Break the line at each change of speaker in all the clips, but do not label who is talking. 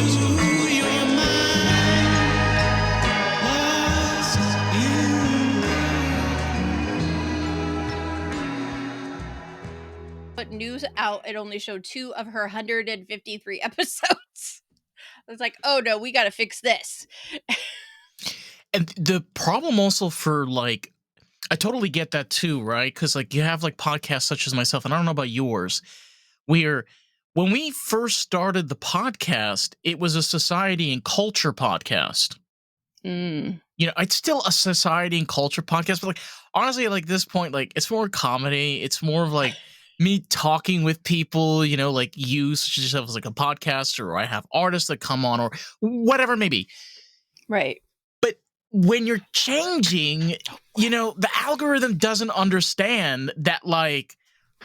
your mind, lost in.
Put news out, it only showed 2 of her 153 episodes. I was like, oh no, we got to fix this.
And the problem also for like, I totally get that too, right? Because like you have like podcasts such as myself, and I don't know about yours, where when we first started the podcast, it was a society and culture podcast.
Mm.
You know, it's still a society and culture podcast, but like honestly, like this point, like it's more comedy. It's more of like me talking with people, you know, like you such as yourself as like a podcaster, or I have artists that come on, or whatever it may be.
Right.
But when you're changing, you know, the algorithm doesn't understand that like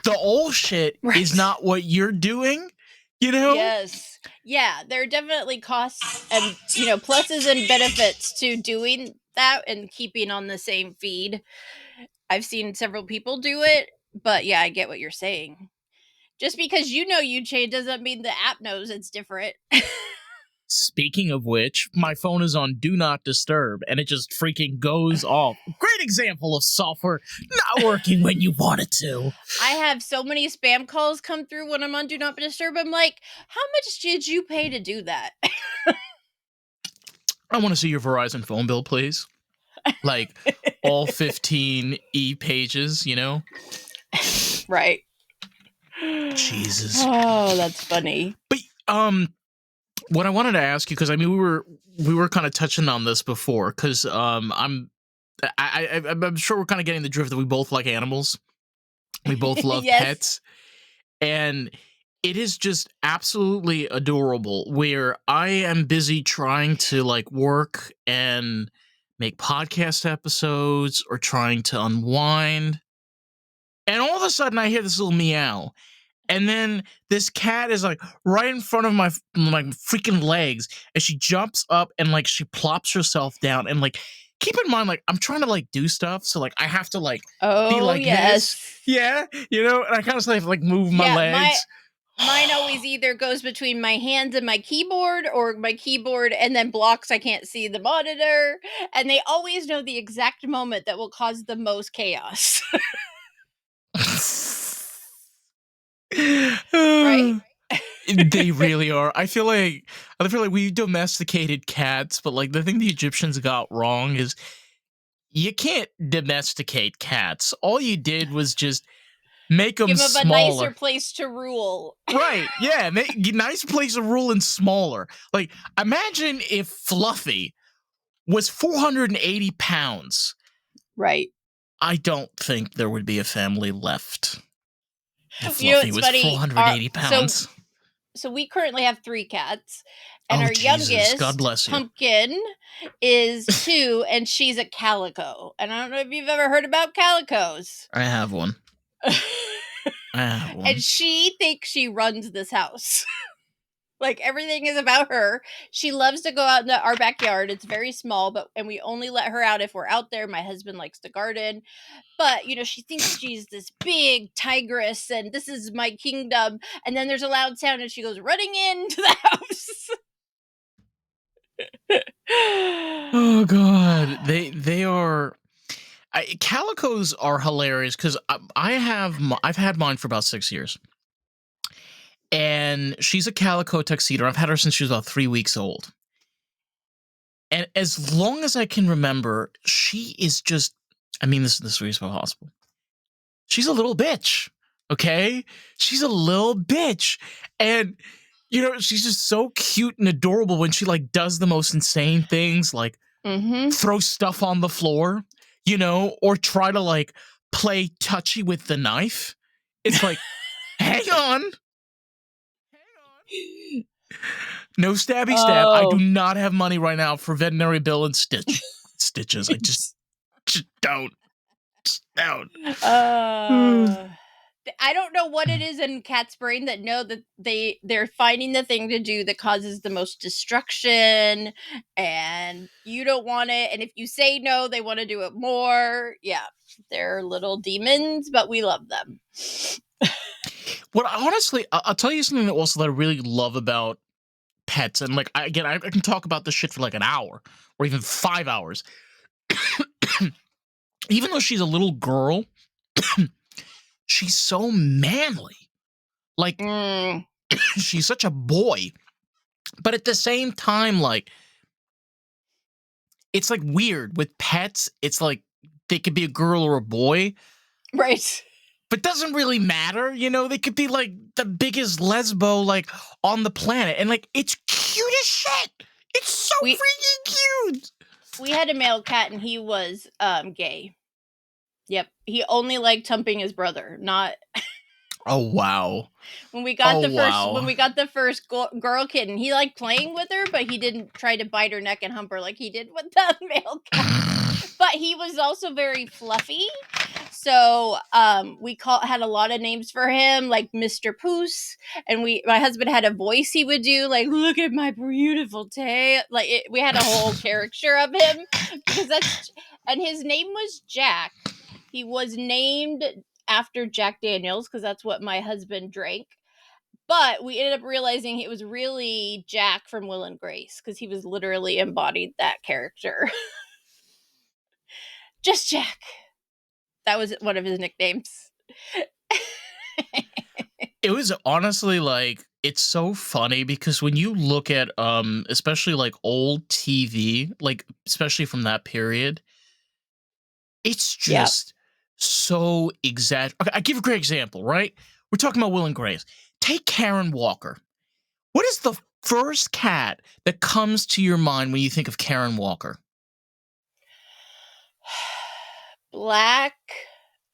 the old shit is not what you're doing, you know?
Yes. Yeah, there are definitely costs and, you know, pluses and benefits to doing that and keeping on the same feed. I've seen several people do it, but yeah, I get what you're saying. Just because you know you change doesn't mean the app knows it's different.
Speaking of which, my phone is on Do Not Disturb, and it just freaking goes off. Great example of software not working when you want it to.
I have so many spam calls come through when I'm on Do Not Disturb. I'm like, how much did you pay to do that?
I want to see your Verizon phone bill, please. Like, all 15 e-pages, you know?
Right.
Jesus.
Oh, that's funny.
But, what I wanted to ask you, because I mean, we were kind of touching on this before, because I'm sure we're kind of getting the drift that we both like animals. We both love pets, and it is just absolutely adorable. Where I am busy trying to like work and make podcast episodes or trying to unwind, and all of a sudden I hear this little meow. And then this cat is like right in front of my freaking legs, and she jumps up and like she plops herself down. And like, keep in mind, like I'm trying to like do stuff, so like I have to like be like this, yeah, you know. And I kind of like move my legs.
Mine always either goes between my hands and my keyboard, or my keyboard and then blocks I can't see the monitor. And they always know the exact moment that will cause the most chaos. Right?
They really are. I feel like we domesticated cats, but like the thing the Egyptians got wrong is you can't domesticate cats. All you did was just make them
give
smaller.
Give them a nicer place to rule.
Right, yeah, nice place to rule and smaller. Like, imagine if Fluffy was 480 pounds.
Right.
I don't think there would be a family left. If
Fluffy
was 480 pounds.
So we currently have 3 cats. And our youngest,
God bless you,
Pumpkin, is 2, and she's a calico. And I don't know if you've ever heard about calicos.
I have one.
And she thinks she runs this house. Like, everything is about her. She loves to go out in our backyard. It's very small, and we only let her out if we're out there. My husband likes to garden. But, you know, she thinks she's this big tigress, and this is my kingdom. And then there's a loud sound, and she goes running into the house.
Oh, God. They are... calicos are hilarious, because I've had mine for about 6 years. And she's a calico tuxedo. I've had her since she was about 3 weeks old. And as long as I can remember, she is just, I mean, this is the sweetest possible. She's a little bitch, okay? She's a little bitch. And, you know, she's just so cute and adorable when she, like, does the most insane things, like throw stuff on the floor, you know, or try to, like, play touchy with the knife. It's like, hang on. No stabby stab. I do not have money right now for veterinary bill and stitches. I just don't. Just don't.
I don't know what it is in cat's brain that know that they're finding the thing to do that causes the most destruction, and you don't want it. And if you say no, they want to do it more. Yeah, they're little demons, but we love them.
What honestly, I'll tell you something that I really love about pets, and like I can talk about this shit for like an hour or even 5 hours. Even though she's a little girl, she's so manly. Like she's such a boy, but at the same time, like it's like weird with pets. It's like they could be a girl or a boy,
Right.
but doesn't really matter. You know, they could be like the biggest lesbo like on the planet, and like it's cute as shit. It's so freaking cute.
We had a male cat, and he was gay. Yep, he only liked humping his brother, not.
Oh wow!
When we got the first girl kitten, he liked playing with her, but he didn't try to bite her neck and hump her like he did with the male cat. But he was also very fluffy, so we had a lot of names for him, like Mr. Poos, and my husband had a voice he would do, like "Look at my beautiful tail." Like we had a whole caricature of him because and his name was Jack. He was named after Jack Daniels because that's what my husband drank. But we ended up realizing it was really Jack from Will and Grace because he was literally embodied that character. Just Jack. That was one of his nicknames.
It was honestly like, it's so funny because when you look at especially like old TV, like especially from that period, it's just so exact. Okay, I give a great example, right? We're talking about Will and Grace. Take Karen Walker. What is the first cat that comes to your mind when you think of Karen Walker?
Black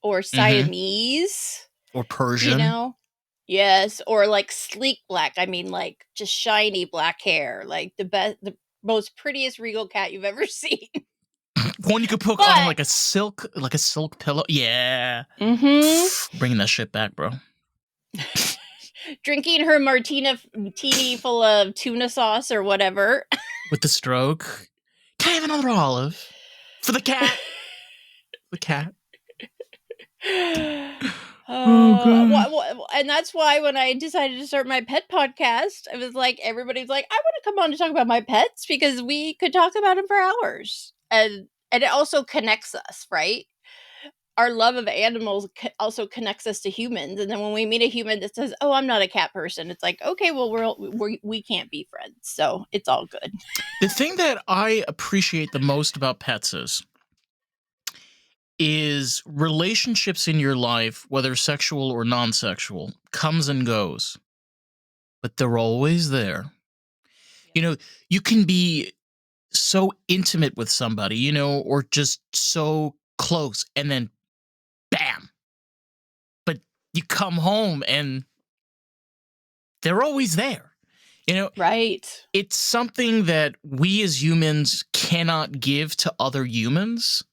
or Siamese.
Or Persian.
You know? Yes, or like sleek black. I mean, like just shiny black hair. Like the most prettiest regal cat you've ever seen.
One you could put on like a silk pillow. Yeah. Bringing that shit back, bro.
Drinking her martini full of tuna sauce or whatever.
With the stroke. Can I have another olive? For the cat. The cat.
God. And that's why when I decided to start my pet podcast, I was like, everybody's like, I want to come on to talk about my pets because we could talk about them for hours. And it also connects us, right? Our love of animals also connects us to humans. And then when we meet a human that says, oh, I'm not a cat person, it's like, okay, well, we can't be friends. So it's all good.
The thing that I appreciate the most about pets is relationships in your life, whether sexual or non-sexual, comes and goes. But they're always there. You know, you can be so intimate with somebody, you know, or just so close, and then bam. But you come home and they're always there. You know,
right?
It's something that we as humans cannot give to other humans.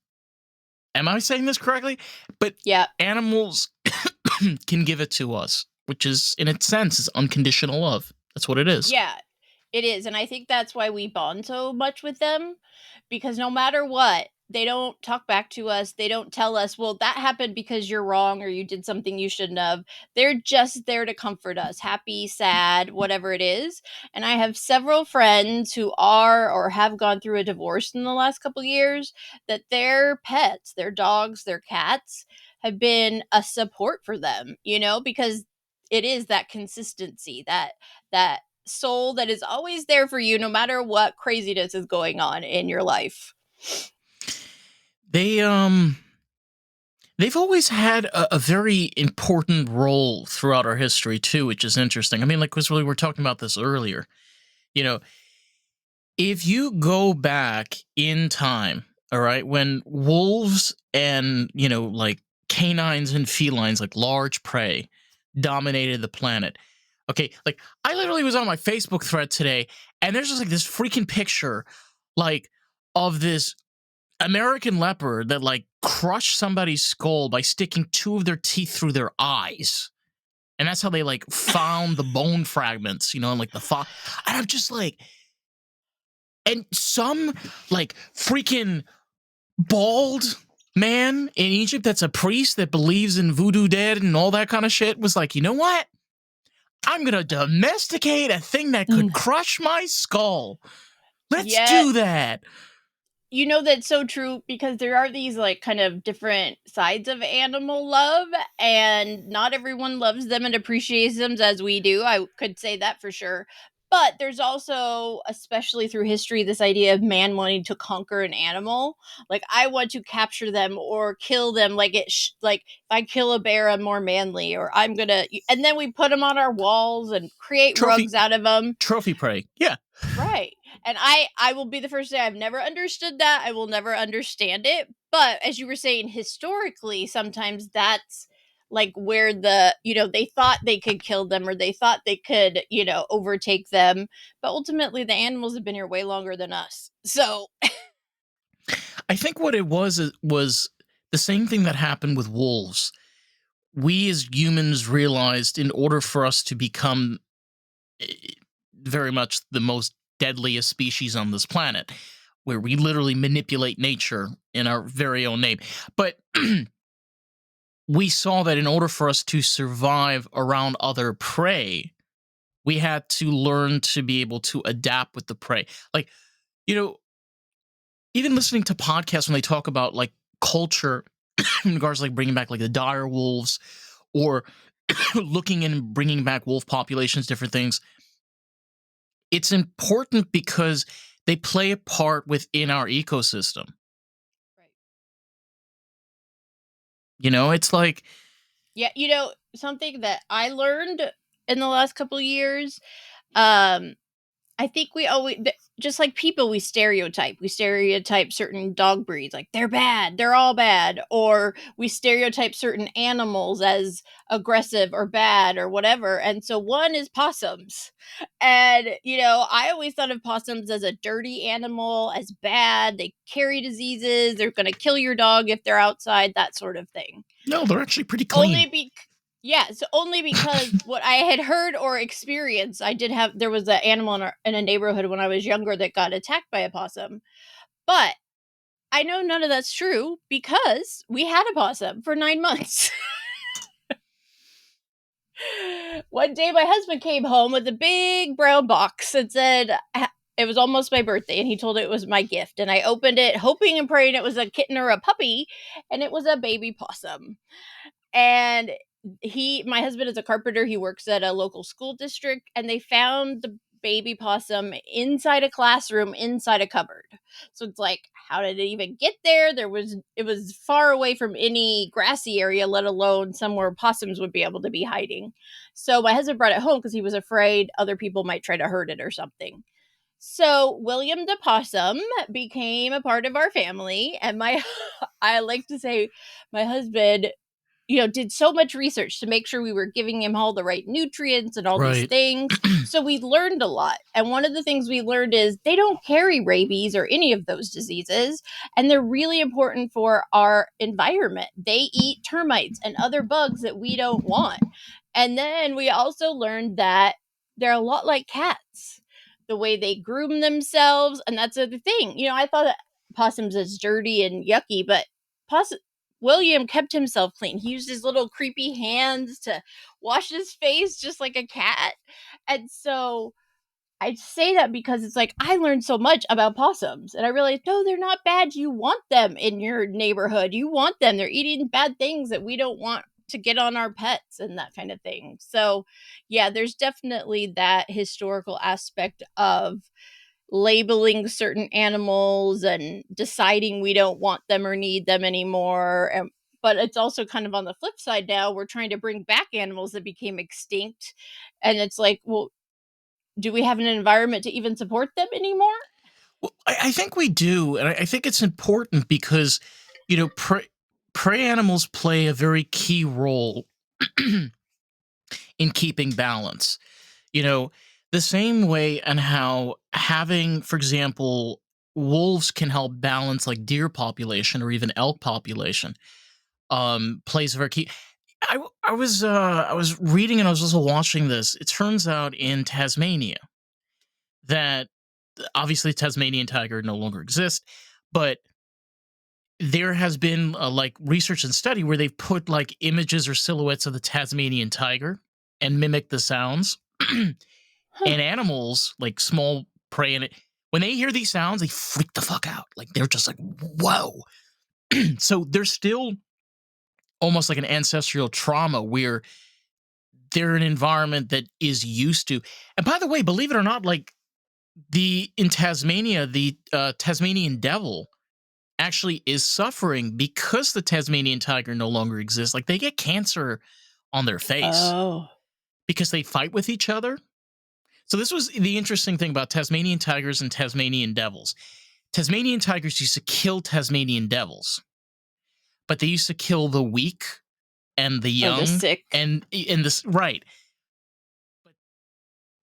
Am I saying this correctly? But animals can give it to us, which is, in its sense, is unconditional love. That's what it is.
Yeah, it is. And I think that's why we bond so much with them, because no matter what, they don't talk back to us. They don't tell us, well, that happened because you're wrong or you did something you shouldn't have. They're just there to comfort us, happy, sad, whatever it is. And I have several friends who are or have gone through a divorce in the last couple of years that their pets, their dogs, their cats have been a support for them, you know, because it is that consistency, that soul that is always there for you no matter what craziness is going on in your life.
They've always had a very important role throughout our history too, which is interesting. I mean, like, we were talking about this earlier. You know, if you go back in time, all right, when wolves and, you know, like canines and felines, like large prey, dominated the planet. Okay, like I literally was on my Facebook thread today, and there's just like this freaking picture, like, of this American leopard that like crushed somebody's skull by sticking two of their teeth through their eyes. And that's how they like found the bone fragments, you know, and like and I'm just like, and some like freaking bald man in Egypt that's a priest that believes in voodoo dead and all that kind of shit was like, you know what? I'm gonna domesticate a thing that could crush my skull. Let's
Yeah.
do that.
You know, that's so true, because there are these like kind of different sides of animal love, and not everyone loves them and appreciates them as we do. I could say that for sure. But there's also, especially through history, this idea of man wanting to conquer an animal. Like, I want to capture them or kill them. Like, like if I kill a bear, I'm more manly, or I'm gonna. And then we put them on our walls and create
Trophy-
rugs out of them.
Trophy prey. Yeah.
Right. And I will be the first to say I've never understood that. I will never understand it. But as you were saying, historically, sometimes that's like where they thought they could kill them, or they thought they could, overtake them. But ultimately, the animals have been here way longer than us. So,
I think what it was the same thing that happened with wolves. We as humans realized in order for us to become very much the most deadliest species on this planet, where we literally manipulate nature in our very own name. But we saw that in order for us to survive around other prey, we had to learn to be able to adapt with the prey. Like, even listening to podcasts when they talk about like culture in regards to like bringing back like the dire wolves, or looking and bringing back wolf populations, different things. It's important because they play a part within our ecosystem.
right.
It's like,
Yeah, something that I learned in the last couple of years, um I think we always, just like people, we stereotype. We stereotype certain dog breeds, like they're bad, they're all bad, or we stereotype certain animals as aggressive or bad or whatever. And so one is possums. And, I always thought of possums as a dirty animal, as bad. They carry diseases. They're going to kill your dog if they're outside, that sort of thing.
no, they're actually pretty clean.
Only because what I had heard or experienced, there was an animal in a neighborhood when I was younger that got attacked by a possum. But I know none of that's true, because we had a possum for 9 months. One day my husband came home with a big brown box and said it was almost my birthday, and he told it was my gift. And I opened it hoping and praying it was a kitten or a puppy, and it was a baby possum. And my husband is a carpenter. He works at a local school district, and they found the baby possum inside a classroom, inside a cupboard. So it's like, how did it even get there? It was far away from any grassy area, let alone somewhere possums would be able to be hiding. So my husband brought it home because he was afraid other people might try to hurt it or something. So William the possum became a part of our family, and I like to say my husband did so much research to make sure we were giving him all the right nutrients and all these
Right.
things. So we learned a lot. And one of the things we learned is they don't carry rabies or any of those diseases. And they're really important for our environment. They eat termites and other bugs that we don't want. And then we also learned that they're a lot like cats, the way they groom themselves. And that's the other thing. I thought that possums is dirty and yucky, but William kept himself clean. He used his little creepy hands to wash his face just like a cat. And so I say that because it's like I learned so much about possums, and I realized, no, they're not bad. You want them in your neighborhood. You want them. They're eating bad things that we don't want to get on our pets and that kind of thing. So, yeah, there's definitely that historical aspect of labeling certain animals and deciding we don't want them or need them anymore. But it's also kind of on the flip side now. We're trying to bring back animals that became extinct. And it's like, well, do we have an environment to even support them anymore?
Well, I think we do, and I think it's important because, prey animals play a very key role in keeping balance. The same way and how having, for example, wolves can help balance like deer population or even elk population, plays a very key. I was reading and I was also watching this. It turns out in Tasmania that obviously Tasmanian tiger no longer exists, but there has been like research and study where they've put like images or silhouettes of the Tasmanian tiger and mimic the sounds.
Huh.
And animals, like small prey, when they hear these sounds, they freak the fuck out. Like they're just like, whoa. So there's still almost like an ancestral trauma where they're an environment that is used to. And by the way, believe it or not, like in Tasmania, the Tasmanian devil actually is suffering because the Tasmanian tiger no longer exists. Like they get cancer on their face
Oh.
because they fight with each other. So this was the interesting thing about Tasmanian tigers and Tasmanian devils. Tasmanian tigers used to kill Tasmanian devils, but they used to kill the weak and the young
the sick.
and this right. But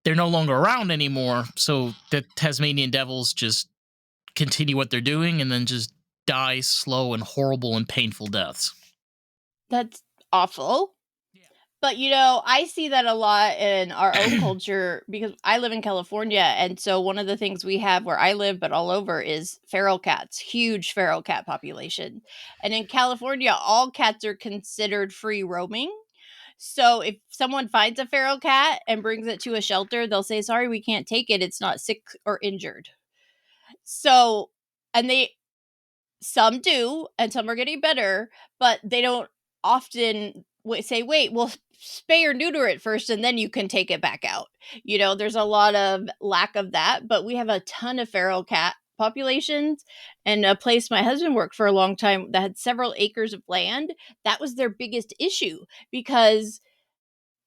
they're no longer around anymore, so the Tasmanian devils just continue what they're doing and then just die slow and horrible and painful deaths.
That's awful.
Yeah.
But, I see that a lot in our own culture because I live in California. And so one of the things we have where I live, but all over, is feral cats, huge feral cat population. And in California, all cats are considered free roaming. So if someone finds a feral cat and brings it to a shelter, they'll say, sorry, we can't take it. It's not sick or injured. So, and some do, and some are getting better, but they don't often say, wait, we'll spay or neuter it first and then you can take it back out. There's a lot of lack of that, but we have a ton of feral cat populations. And a place my husband worked for a long time that had several acres of land, that was their biggest issue because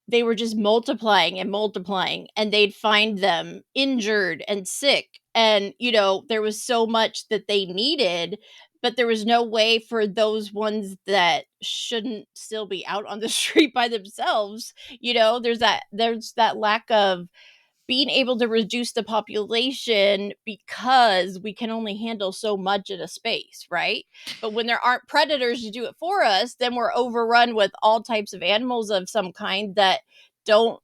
they were just multiplying and they'd find them injured and sick. And, there was so much that they needed, but there was no way for those ones that shouldn't still be out on the street by themselves. There's that lack of being able to reduce the population because we can only handle so much in a space, right? But when there aren't predators to do it for us, then we're overrun with all types of animals of some kind that don't,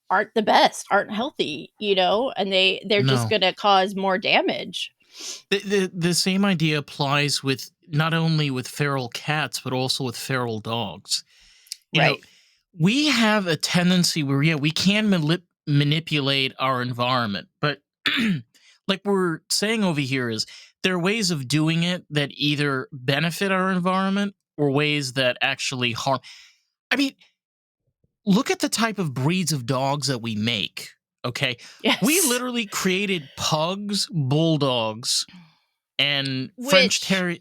aren't the best, aren't healthy, and they're just
No.
going to cause more damage.
The same idea applies with not only with feral cats, but also with feral dogs. You know,
Right.
we have a tendency where, we can manipulate our environment, but like we're saying over here is there are ways of doing it that either benefit our environment or ways that actually harm. I mean, look at the type of breeds of dogs that we make. Okay.
Yes.
We literally created pugs, bulldogs, and French Terrier.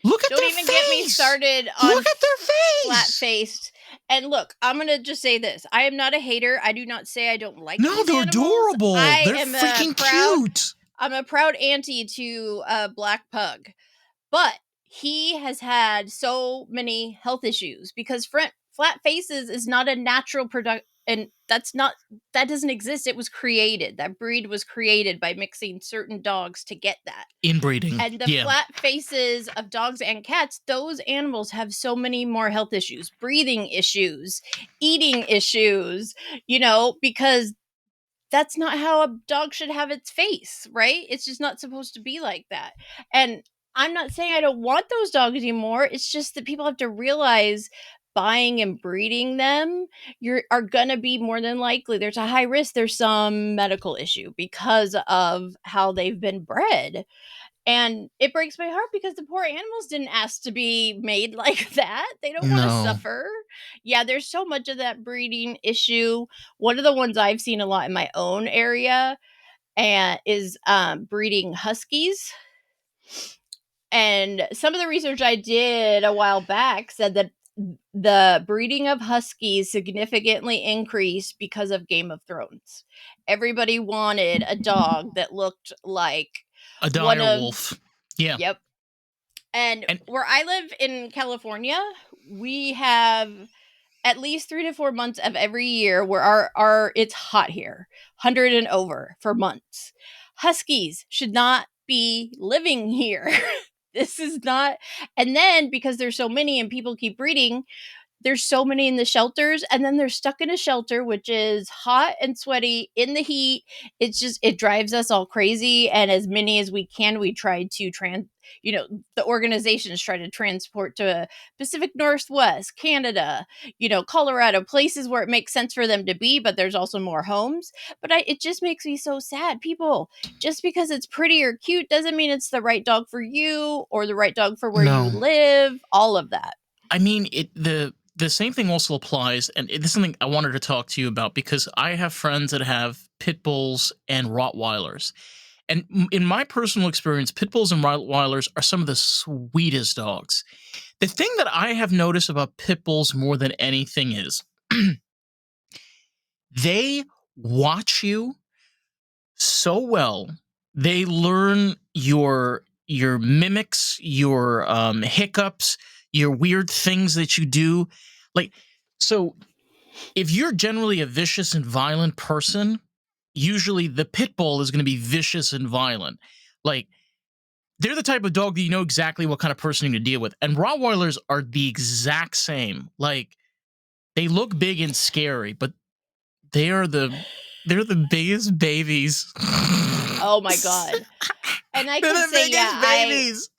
Look at
Don't
their
even
face.
get me started on
Look at their face.
flat-faced. And look, I'm going to just say this. I am not a hater. I do not say I don't like
No,
these
they're
animals.
adorable. They're
am
freaking
proud,
cute.
I'm a proud auntie to a black pug. But he has had so many health issues because flat faces is not a natural product, and that doesn't exist. It was created. That breed was created by mixing certain dogs to get that.
Inbreeding.
And the flat faces of dogs and cats, those animals have so many more health issues, breathing issues, eating issues, because that's not how a dog should have its face, right? It's just not supposed to be like that. And I'm not saying I don't want those dogs anymore. It's just that people have to realize buying and breeding them, are going to be more than likely, there's a high risk there's some medical issue because of how they've been bred. And it breaks my heart because the poor animals didn't ask to be made like that. They don't want to suffer. Yeah, there's so much of that breeding issue. One of the ones I've seen a lot in my own area is breeding huskies. And some of the research I did a while back said that the breeding of huskies significantly increased because of Game of Thrones. Everybody wanted a dog that looked like
a dire wolf. Yeah.
Yep. And where I live in California, we have at least 3 to 4 months of every year where our it's hot here, 100 and over for months. Huskies should not be living here. This is not. And then because there's so many and people keep breeding, there's so many in the shelters, and then they're stuck in a shelter which is hot and sweaty in the heat. It's just, it drives us all crazy. And as many as we can, we try to the organizations try to transport to Pacific Northwest, Canada, Colorado, places where it makes sense for them to be, but there's also more homes. But it just makes me so sad. People, just because it's pretty or cute doesn't mean it's the right dog for you or the right dog for where you
No.
live, all of that.
I mean, the same thing also applies, and this is something I wanted to talk to you about because I have friends that have pit bulls and Rottweilers. And in my personal experience, pit bulls and Rottweilers are some of the sweetest dogs. The thing that I have noticed about pit bulls more than anything is they watch you so well. They learn your mimics, your hiccups, your weird things that you do. Like, so if you're generally a vicious and violent person, usually the pit bull is going to be vicious and violent. Like, they're the type of dog that you know exactly what kind of person you're going to deal with. And Rottweilers are the exact same. Like, they look big and scary, but they're the biggest babies.
Oh my God. And I
They're
can
the
say,
biggest babies.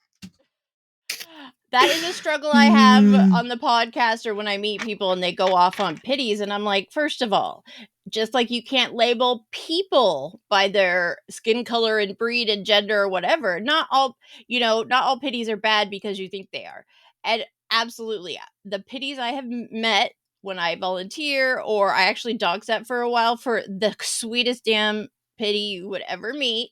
that is a struggle I have on the podcast or when I meet people and they go off on pitties. And I'm like, first of all, just like you can't label people by their skin color and breed and gender or whatever. Not all pitties are bad because you think they are. And absolutely, the pitties I have met when I volunteer or I actually dog sat for a while for the sweetest damn pitty you would ever meet,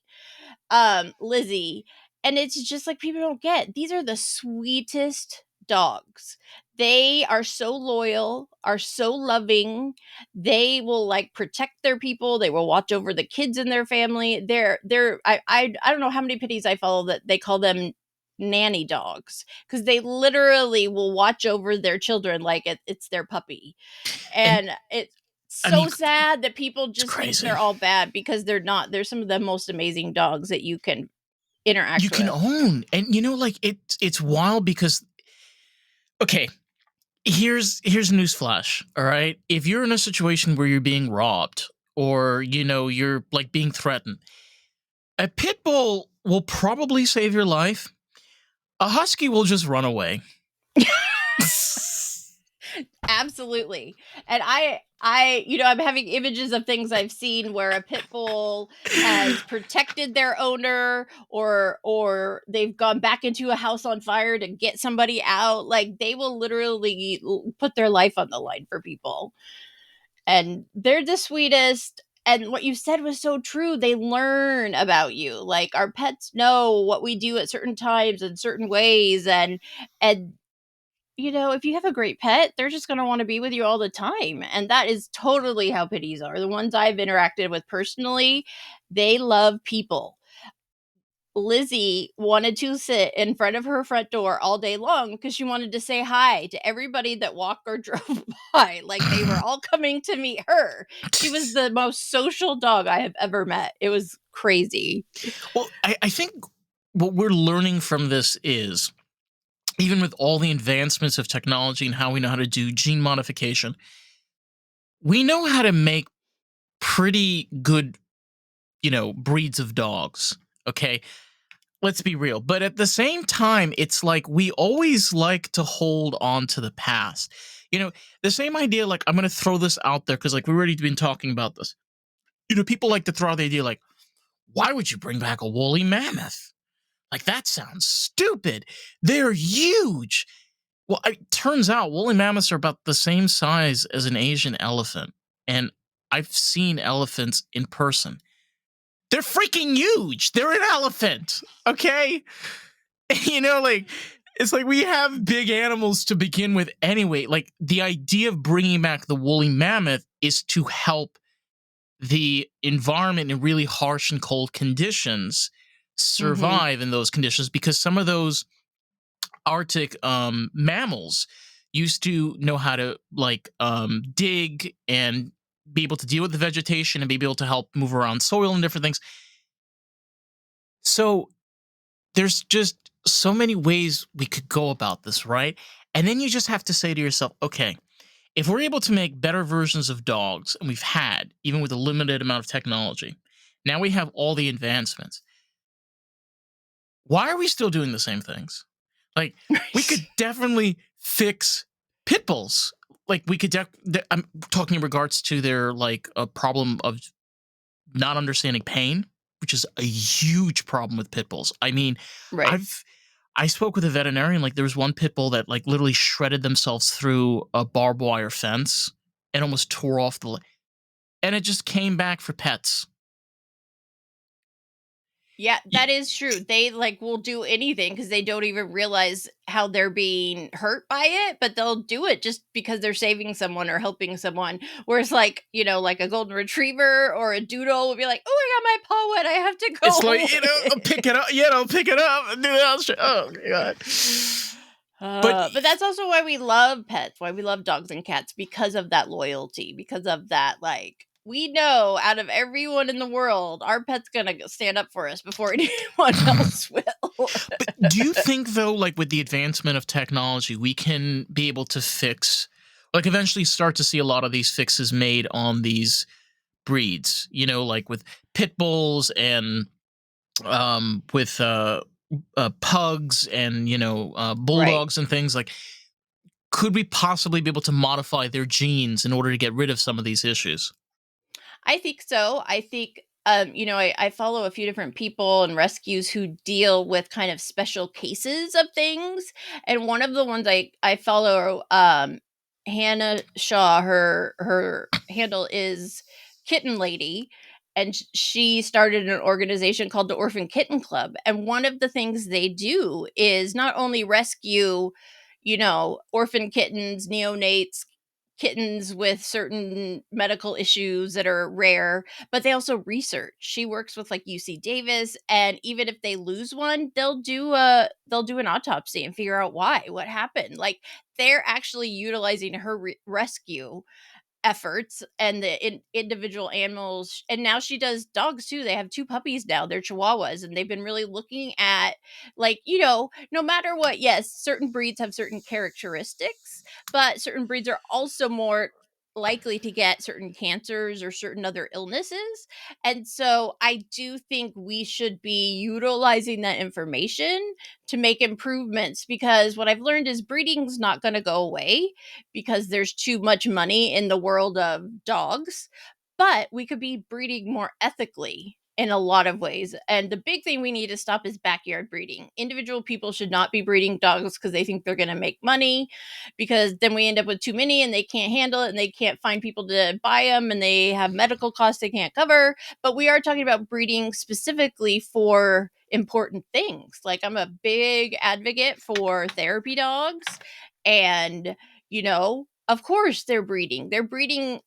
Lizzie. And it's just like, people don't get, these are the sweetest dogs. They are so loyal, are so loving. They will like protect their people. They will watch over the kids in their family. I don't know how many pitties I follow that they call them nanny dogs, because they literally will watch over their children like it's their puppy. And it's so sad that people just think they're all bad, because they're not. They're some of the most amazing dogs that you can interact with.
You can own. And it's wild because, okay, here's a newsflash, all right? If you're in a situation where you're being robbed or you're like being threatened, a pit bull will probably save your life. A husky will just run away.
Absolutely. And I'm having images of things I've seen where a pit bull has protected their owner, or they've gone back into a house on fire to get somebody out. Like, they will literally put their life on the line for people. And they're the sweetest. And what you said was so true. They learn about you. Like, our pets know what we do at certain times and certain ways. And if you have a great pet, they're just going to want to be with you all the time. And that is totally how pitties are. The ones I've interacted with personally, they love people. Lizzie wanted to sit in front of her front door all day long because she wanted to say hi to everybody that walked or drove by. Like, they were all coming to meet her. She was the most social dog I have ever met. It was crazy.
Well, I think what we're learning from this is, even with all the advancements of technology and how we know how to do gene modification, we know how to make pretty good, breeds of dogs. Okay, let's be real. But at the same time, it's like we always like to hold on to the past. The same idea, like, I'm going to throw this out there because, like, we've already been talking about this. People like to throw out the idea, like, why would you bring back a woolly mammoth? Like, that sounds stupid. They're huge. Well, it turns out woolly mammoths are about the same size as an Asian elephant. And I've seen elephants in person. They're freaking huge. They're an elephant. Okay? It's like we have big animals to begin with anyway. Like, the idea of bringing back the woolly mammoth is to help the environment in really harsh and cold conditions survive in those conditions, because some of those Arctic mammals used to know how to dig and be able to deal with the vegetation and be able to help move around soil and different things. So there's just so many ways we could go about this, right? And then you just have to say to yourself, okay, if we're able to make better versions of dogs, and we've had, even with a limited amount of technology, now we have all the advancements. Why are we still doing the same things? Like, we could definitely fix pit bulls. Like, we could, I'm talking in regards to their, like, a problem of not understanding pain, which is a huge problem with pit bulls. I mean,
Right.
I spoke with a veterinarian. Like, there was one pit bull that, like, literally shredded themselves through a barbed wire fence and almost tore off and it just came back for pets.
Yeah, that is true. They like will do anything because they don't even realize how they're being hurt by it, but they'll do it just because they're saving someone or helping someone. Whereas, like, like a golden retriever or a doodle would be like, "Oh, I got my paw wet. I have to go."
It's like, pick it up, pick it up and do that. Oh, God.
But that's also why we love pets, why we love dogs and cats, because of that loyalty, because of that, like, we know out of everyone in the world, our pet's gonna stand up for us before anyone else will.
But do you think, though, like, with the advancement of technology, we can be able to fix, like, eventually start to see a lot of these fixes made on these breeds, like with pit bulls and with pugs and,
Right.
bulldogs and things like, could we possibly be able to modify their genes in order to get rid of some of these issues?
I think so. I think, I follow a few different people and rescues who deal with kind of special cases of things. And one of the ones I follow, Hannah Shaw, her handle is Kitten Lady. And she started an organization called the Orphan Kitten Club. And one of the things they do is not only rescue, orphan kittens, neonates, kittens with certain medical issues that are rare, but they also research. She works with like UC Davis, and even if they lose one, they'll do an autopsy and figure out what happened. Like, they're actually utilizing her rescue efforts and the individual animals. And now she does dogs too. They have two puppies now, they're chihuahuas, and they've been really looking at, like, no matter what, yes, certain breeds have certain characteristics, but certain breeds are also more likely to get certain cancers or certain other illnesses. And so I do think we should be utilizing that information to make improvements, because what I've learned is breeding's not going to go away because there's too much money in the world of dogs, but we could be breeding more ethically in a lot of ways. And the big thing we need to stop is backyard breeding. Individual people should not be breeding dogs because they think they're going to make money, because then we end up with too many and they can't handle it and they can't find people to buy them and they have medical costs they can't cover. But we are talking about breeding specifically for important things. Like, I'm a big advocate for therapy dogs, and of course they're breeding. They're breeding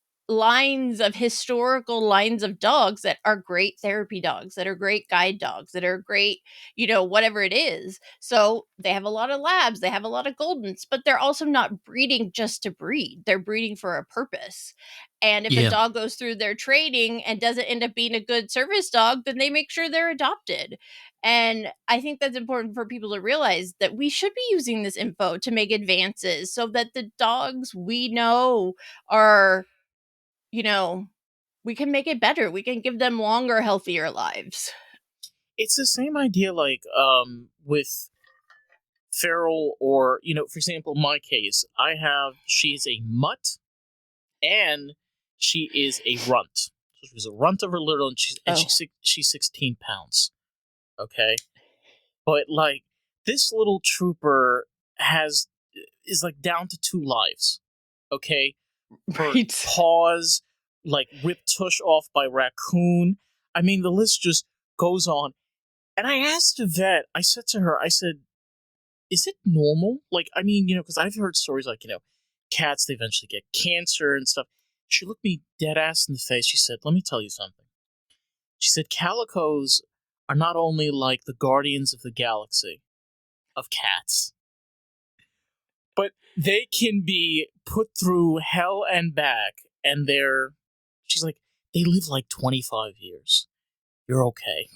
historical lines of dogs that are great therapy dogs, that are great guide dogs, that are great, whatever it is. So they have a lot of labs, they have a lot of Goldens, but they're also not breeding just to breed. They're breeding for a purpose. And if a
Yeah.
dog goes through their training and doesn't end up being a good service dog, then they make sure they're adopted. And I think that's important for people to realize, that we should be using this info to make advances so that the dogs we know are, we can make it better. We can give them longer, healthier lives.
It's the same idea, like, with feral, or, for example, my case, she's a mutt and she is a runt. So she's a runt of her little, and she's 16 pounds. Okay? But, like, this little trooper is like down to 2 lives. Okay? Her
Right.
paws, like, ripped tush off by raccoon. I mean, the list just goes on. And I asked the vet, I said to her, is it normal? Like, I mean, because I've heard stories like, cats, they eventually get cancer and stuff. She looked me dead ass in the face. She said, let me tell you something. She said, calicos are not only like the guardians of the galaxy of cats, but they can be put through hell and back, and she's like, they live like 25 years. You're okay.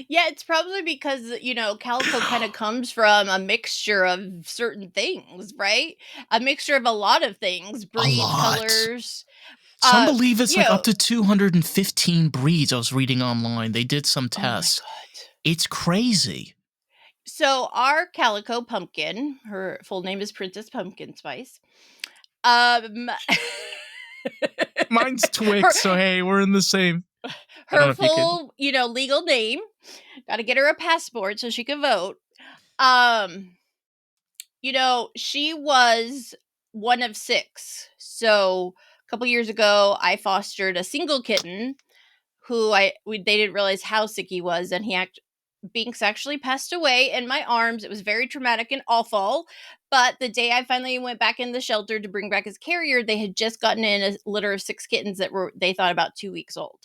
Yeah, it's probably because, calico kind of comes from a mixture of certain things, right? A mixture of a lot of things,
A
breeds,
lot.
colors.
Some believe it's
You
like up
know,
to 215 breeds. I was reading online. They did some
oh my
tests.
God.
It's crazy.
So our calico pumpkin, her full name is Princess Pumpkin Spice. Um,
Mine's
her
Twix, so hey, we're in the same. I don't
her
know if you could.
full, legal name. Got to get her a passport so she can vote. Um, she was one of six. So a couple years ago, I fostered a single kitten who they didn't realize how sick he was, and Binks actually passed away in my arms. It was very traumatic and awful. But the day I finally went back in the shelter to bring back his carrier, they had just gotten in a litter of 6 kittens that they thought about 2 weeks old.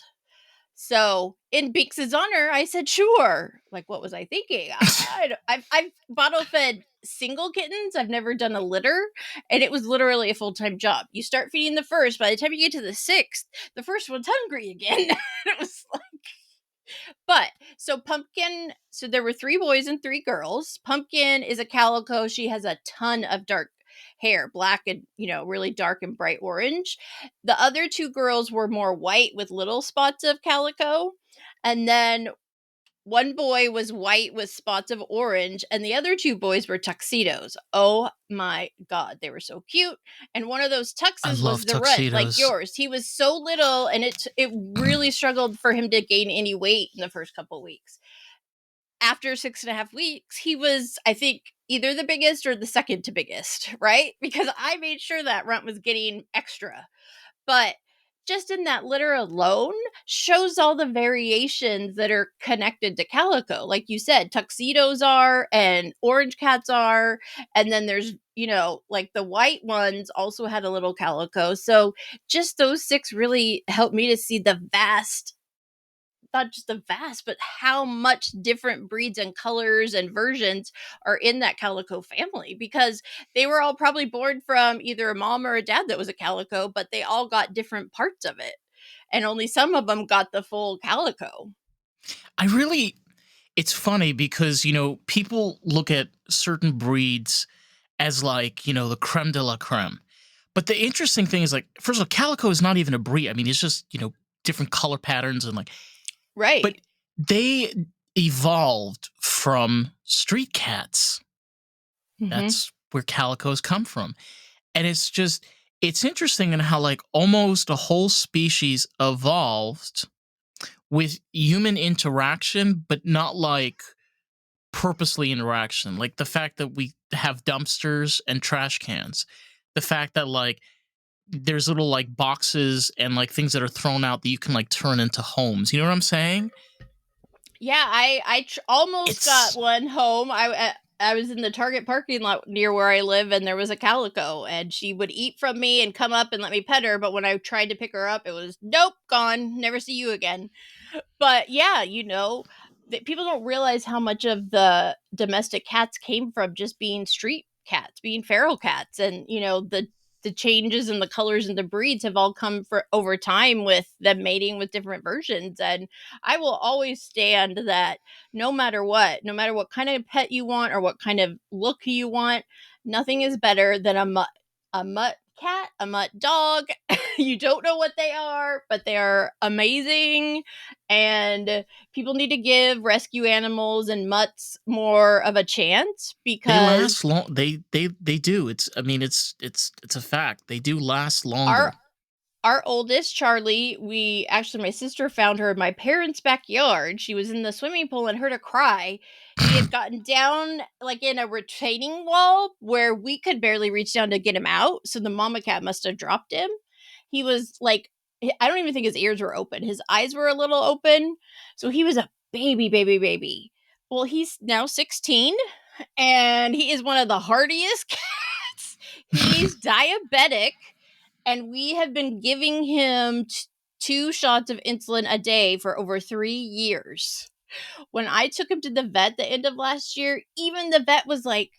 So in Binks's honor, I said, sure. Like, what was I thinking? I've bottle fed single kittens. I've never done a litter. And it was literally a full-time job. You start feeding the first. By the time you get to the sixth, the first one's hungry again. It was but so Pumpkin, so there were 3 boys and 3 girls. Pumpkin is a calico. She has a ton of dark hair, black and, really dark and bright orange. The other 2 girls were more white with little spots of calico. And then one boy was white with spots of orange, and the other 2 boys were tuxedos. Oh my God, they were so cute. And one of those
I
tuxes was
love
the runt, like
tuxedos.
yours. He was so little, and it really struggled for him to gain any weight in the first couple weeks. After 6.5 weeks, he was, I think, either the biggest or the second to biggest, right? Because I made sure that runt was getting extra. But just in that litter alone shows all the variations that are connected to calico. Like you said, tuxedos are and orange cats are. And then there's, like the white ones also had a little calico. So just those 6 really helped me to see not just the vast, but how much different breeds and colors and versions are in that calico family, because they were all probably born from either a mom or a dad that was a calico, but they all got different parts of it. And only some of them got the full calico.
It's funny because, people look at certain breeds as like, the creme de la creme. But the interesting thing is like, first of all, calico is not even a breed. I mean, it's just, different color patterns and like, but
Right.
they evolved from street cats.
Mm-hmm.
That's where calicos come from. And it's interesting in how like almost a whole species evolved with human interaction, but not like purposely interaction. Like the fact that we have dumpsters and trash cans, the fact that like there's little like boxes and like things that are thrown out that you can like turn into homes. You know what I'm saying?
Yeah, almost got
It's
one home. I was in the Target parking lot near where I live, and there was a calico, and she would eat from me and come up and let me pet her. But when I tried to pick her up, it was nope, gone, never see you again. But yeah, that people don't realize how much of the domestic cats came from just being street cats, being feral cats, and the changes and the colors and the breeds have all come for over time with them mating with different versions. And I will always stand that no matter what kind of pet you want or what kind of look you want, nothing is better than a mutt cat, a mutt dog. You don't know what they are, but they are amazing. And people need to give rescue animals and mutts more of a chance,
they last
because
long. They do. It's I mean it's a fact. They do last longer.
our our oldest, Charlie, my sister found her in my parents' backyard. She was in the swimming pool and heard a cry. He had gotten down like in a retaining wall where we could barely reach down to get him out. So the mama cat must have dropped him. He was like, I don't even think his ears were open. His eyes were a little open. So he was a baby, baby, baby. Well, he's now 16, and he is one of the hardiest cats. He's diabetic, and we have been giving him 2 shots of insulin a day for over 3 years. When I took him to the vet the end of last year, even the vet was like,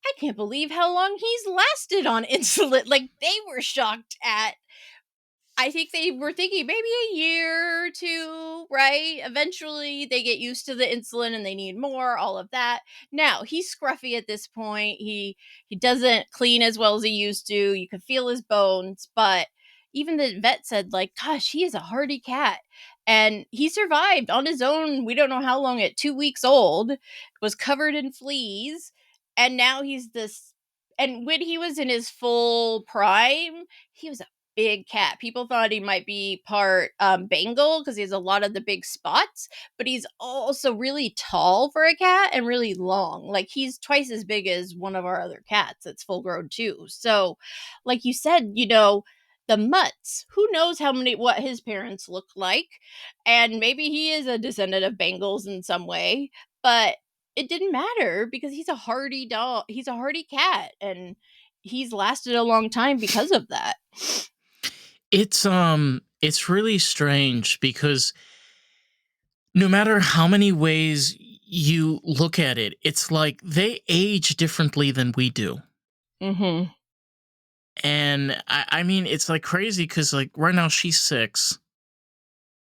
I can't believe how long he's lasted on insulin. Like, they were shocked at I think they were thinking maybe a year or two, right? Eventually, they get used to the insulin and they need more, all of that. Now, he's scruffy at this point. He doesn't clean as well as he used to. You can feel his bones, but even the vet said like, "Gosh, he is a hardy cat." And he survived on his own. We don't know how long at 2 weeks old, was covered in fleas, and now he's this and when he was in his full prime, he was a big cat. People thought he might be part Bengal because he has a lot of the big spots, but he's also really tall for a cat and really long. Like he's twice as big as one of our other cats that's full grown too. So, like you said, the mutts. Who knows what his parents look like, and maybe he is a descendant of Bengals in some way, but it didn't matter because he's a hardy dog. He's a hardy cat, and he's lasted a long time because of that.
It's really strange because no matter how many ways you look at it, it's like they age differently than we do.
Mm-hmm.
And I mean, it's like crazy because like right now she's 6,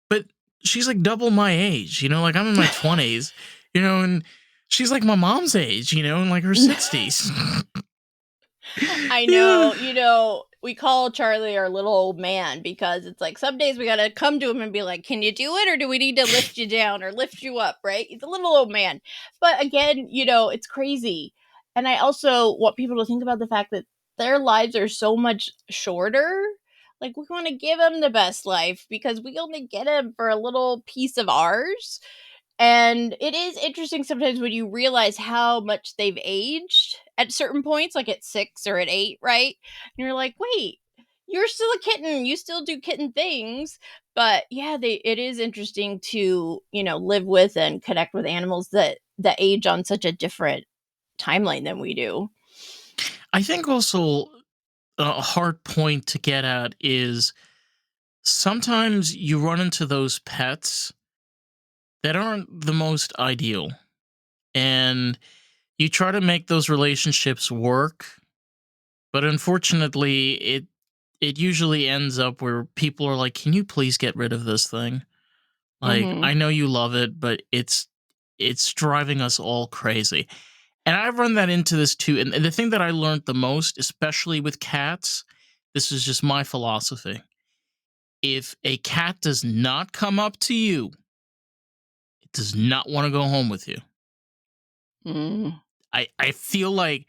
but she's like double my age, like I'm in my 20s, and she's like my mom's age, in like her 60s.
I know, we call Charlie our little old man because it's like some days we gotta come to him and be like, "Can you do it, or do we need to lift you down or lift you up?" Right? He's a little old man, but again, it's crazy, and I also want people to think about the fact that their lives are so much shorter. Like we want to give them the best life because we only get them for a little piece of ours. And it is interesting sometimes when you realize how much they've aged at certain points, like at 6 or at 8, right? And you're like, wait, you're still a kitten. You still do kitten things. But yeah, it is interesting to, live with and connect with animals that age on such a different timeline than we do.
I think also a hard point to get at is sometimes you run into those pets that aren't the most ideal. And you try to make those relationships work, but unfortunately it usually ends up where people are like, "Can you please get rid of this thing? Like,
Mm-hmm.
I know you love it, but it's driving us all crazy." And I run that into this too. And the thing that I learned the most, especially with cats, this is just my philosophy. If a cat does not come up to you, it does not want to go home with you.
Mm.
I feel like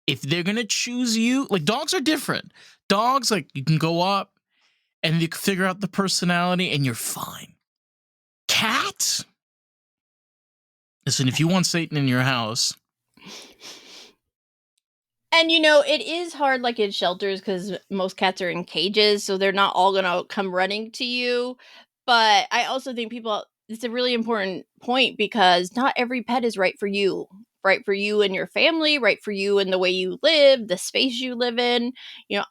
if they're gonna choose you, like dogs are different. Dogs, like you can go up and you can figure out the personality and you're fine. Cats? Listen, if you want Satan in your house,
And it is hard, like in shelters, because most cats are in cages, so they're not all gonna come running to you. But I also think it's a really important point because not every pet is right for you and your family, right for you and the way you live, the space you live in.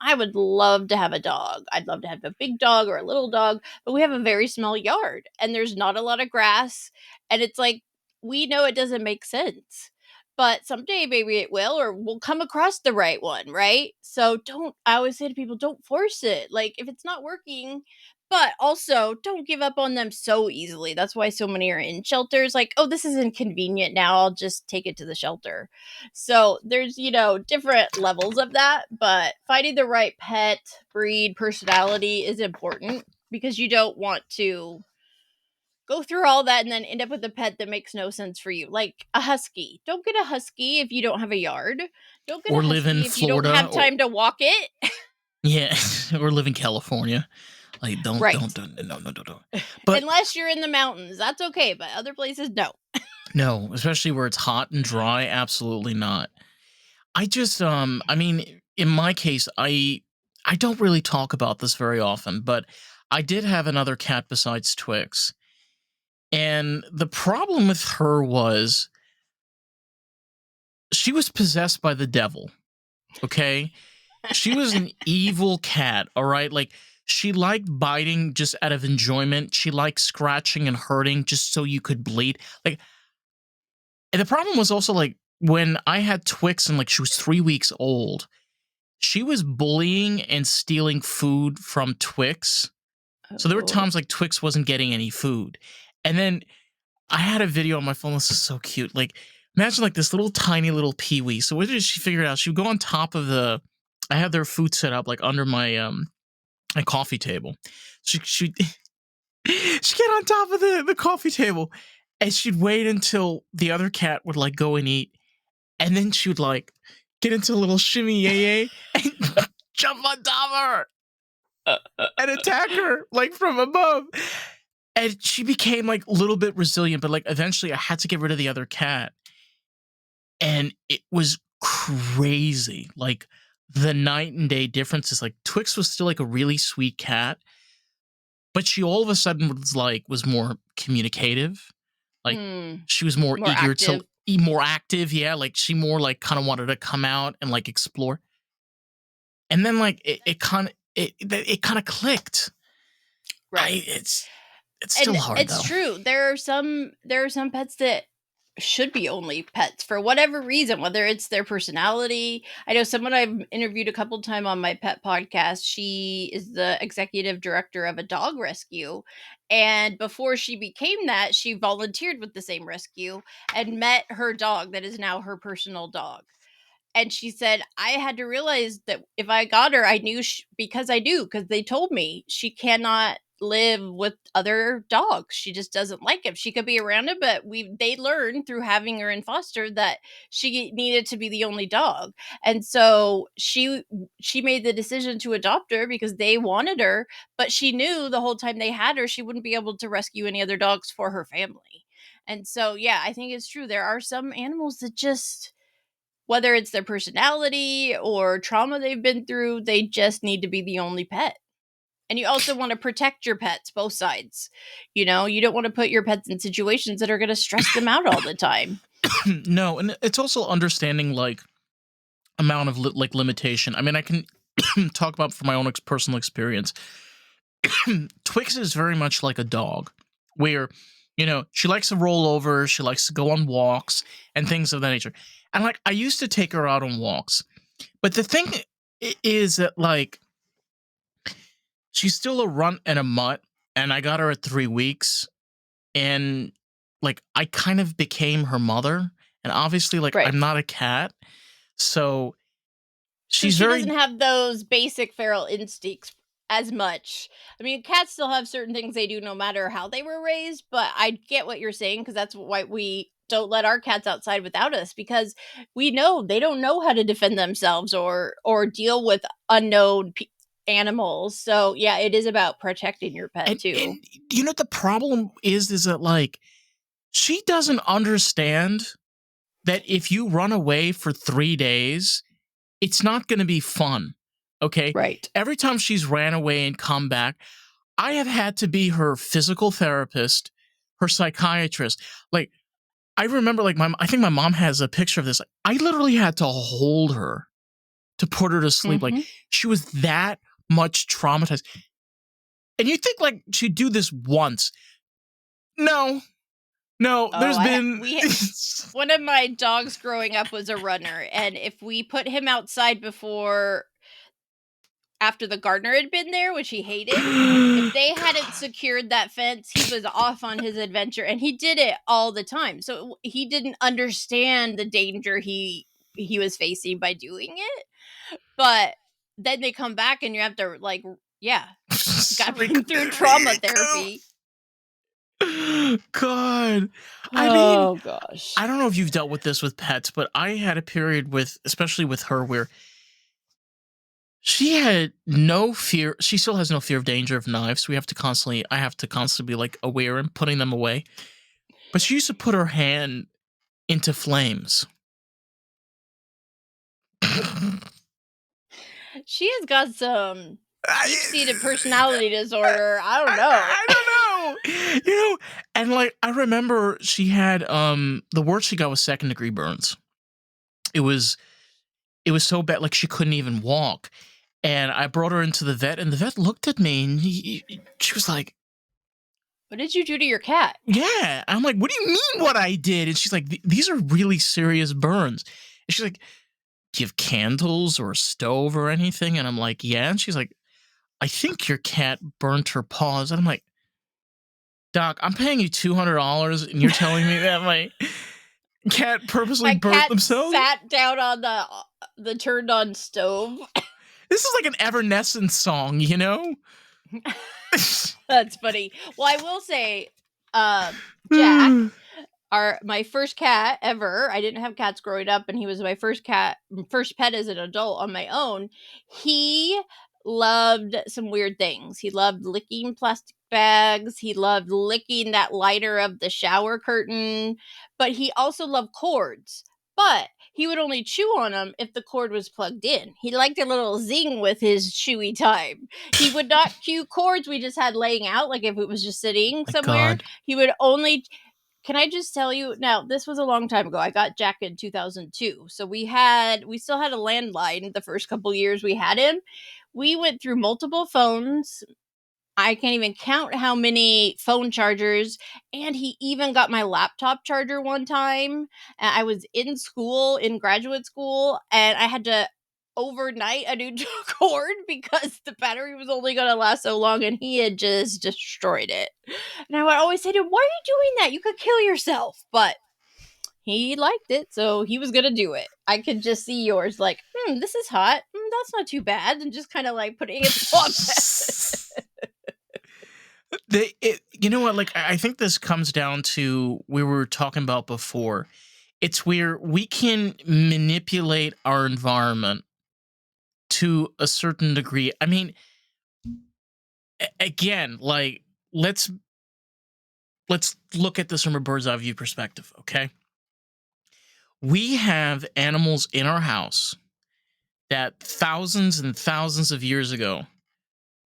I would love to have a dog. I'd love to have a big dog or a little dog, but we have a very small yard and there's not a lot of grass. And it's like, we know it doesn't make sense, but someday maybe it will, or we'll come across the right one, right? So I always say to people, don't force it. Like if it's not working, but also don't give up on them so easily. That's why so many are in shelters. Like, oh, this is inconvenient now, I'll just take it to the shelter. So there's, different levels of that, but finding the right pet, breed, personality is important because you don't want to go through all that and then end up with a pet that makes no sense for you. Like a husky. Don't get a husky if you don't have a yard. Don't get a
or live in
husky if you don't
Florida,
have time to walk it.
yeah, or live in California. Like,
Right.
no. But
Unless you're in the mountains, that's okay. But other places, no.
no, especially where it's hot and dry, absolutely not. I just, I mean, in my case, I don't really talk about this very often, but I did have another cat besides Twix. And the problem with her was she was possessed by the devil. Okay? She was an evil cat, all right? Like she liked biting just out of enjoyment. She liked scratching and hurting just so you could bleed. Like, and the problem was also like when I had Twix and like she was 3 weeks old, she was bullying and stealing food from Twix. So there were
Oh.
times like Twix wasn't getting any food. And then I had a video on my phone. This is so cute. Like, imagine like this little tiny little peewee. So what did she figure out? She would go on top of I had their food set up like under my my coffee table. She'd get on top of the coffee table and she'd wait until the other cat would like go and eat. And then she would like get into a little shimmy yay and jump on top of her and attack her like from above. And she became like a little bit resilient, but like eventually I had to get rid of the other cat. And it was crazy. Like the night and day differences. Like Twix was still like a really sweet cat, but she all of a sudden was more communicative. Like she was more eager to be more active. Yeah. Like she more like kind of wanted to come out and like explore. And then like it kind of clicked.
Right.
It's still hard.
It's true. There are some pets that should be only pets for whatever reason, whether it's their personality. I know someone I've interviewed a couple times on my pet podcast. She is the executive director of a dog rescue. And before she became that, she volunteered with the same rescue and met her dog that is now her personal dog. And she said, I had to realize that if I got her, I knew because they told me she cannot live with other dogs. She just doesn't like him. She could be around him, but they learned through having her in foster that she needed to be the only dog. And so she made the decision to adopt her because they wanted her, but she knew the whole time they had her, she wouldn't be able to rescue any other dogs for her family. And so, yeah, I think it's true. There are some animals that just, whether it's their personality or trauma they've been through, they just need to be the only pet. And you also want to protect your pets, both sides. You know, you don't want to put your pets in situations that are going to stress them out all the time.
No, and it's also understanding like amount of like limitation. I mean, I can talk about from my own personal experience. Twix is very much like a dog where, you know, she likes to roll over, she likes to go on walks and things of that nature. And like, I used to take her out on walks, but the thing is that like, she's still a runt and a mutt, and I got her at 3 weeks, and like, I kind of became her mother, and obviously like, I'm not a cat, so she
doesn't have those basic feral instincts as much. I mean, cats still have certain things they do no matter how they were raised, but I get what you're saying, because that's why we don't let our cats outside without us, because we know they don't know how to defend themselves or deal with unknown animals. So yeah, it is about protecting your pet too.
And you know, the problem is that like, she doesn't understand that if you run away for 3 days, it's not going to be fun. Okay.
Right.
Every time she's ran away and come back, I have had to be her physical therapist, her psychiatrist. Like, I remember like I think my mom has a picture of this. I literally had to hold her to put her to sleep. Like, she was that much traumatized. And you think like she'd do this once. No, there's been
one of my dogs growing up was a runner, and if we put him outside after the gardener had been there, which he hated, if they hadn't secured that fence, he was off on his adventure, and he did it all the time. So he didn't understand the danger he was facing by doing it. But then they come back and you have to like, got him through trauma therapy.
God.
Oh gosh.
I don't know if you've dealt with this with pets, but I had a period especially with her, where she had no fear. She still has no fear of danger of knives. I have to constantly be like aware and putting them away. But she used to put her hand into flames.
She has got some deep-seated personality disorder. I don't know.
You know, and like, I remember she had the worst she got was 2nd-degree burns. It was so bad, like she couldn't even walk. And I brought her into the vet, and the vet looked at me, and she was like,
"What did you do to your cat?"
Yeah. I'm like, "What do you mean what I did?" And she's like, "These are really serious burns." And she's like, do you have candles or a stove or anything? And I'm like, yeah. And she's like, I think your cat burnt her paws. And I'm like, Doc, I'm paying you $200 and you're telling me that my cat purposely
My
burnt
cat
themselves?
sat down on the turned on stove.
This is like an Evanescence song, you know?
That's funny. Well, I will say, Jack, my first cat ever. I didn't have cats growing up, and he was my first pet as an adult on my own. He loved some weird things. He loved licking plastic bags. He loved licking that lighter of the shower curtain, but he also loved cords. But he would only chew on them if the cord was plugged in. He liked a little zing with his chewy time. He would not chew cords we just had laying out, like if it was just sitting
My
somewhere.
God.
He would only. Can I just tell you now? This was a long time ago. I got Jack in 2002, so we still had a landline the first couple years we had him. We went through multiple phones. I can't even count how many phone chargers, and he even got my laptop charger one time. I was in school, in graduate school, and I had to overnight a new cord because the battery was only going to last so long, and he had just destroyed it. And I would always say to him, "Why are you doing that? You could kill yourself." But he liked it, so he was going to do it. I could just see yours like, this is hot. That's not too bad. And just kind of like putting it on.
You know what? Like, I think this comes down to we were talking about before. It's where we can manipulate our environment to a certain degree. I mean, again, like let's look at this from a bird's eye view perspective. Okay, we have animals in our house that thousands and thousands of years ago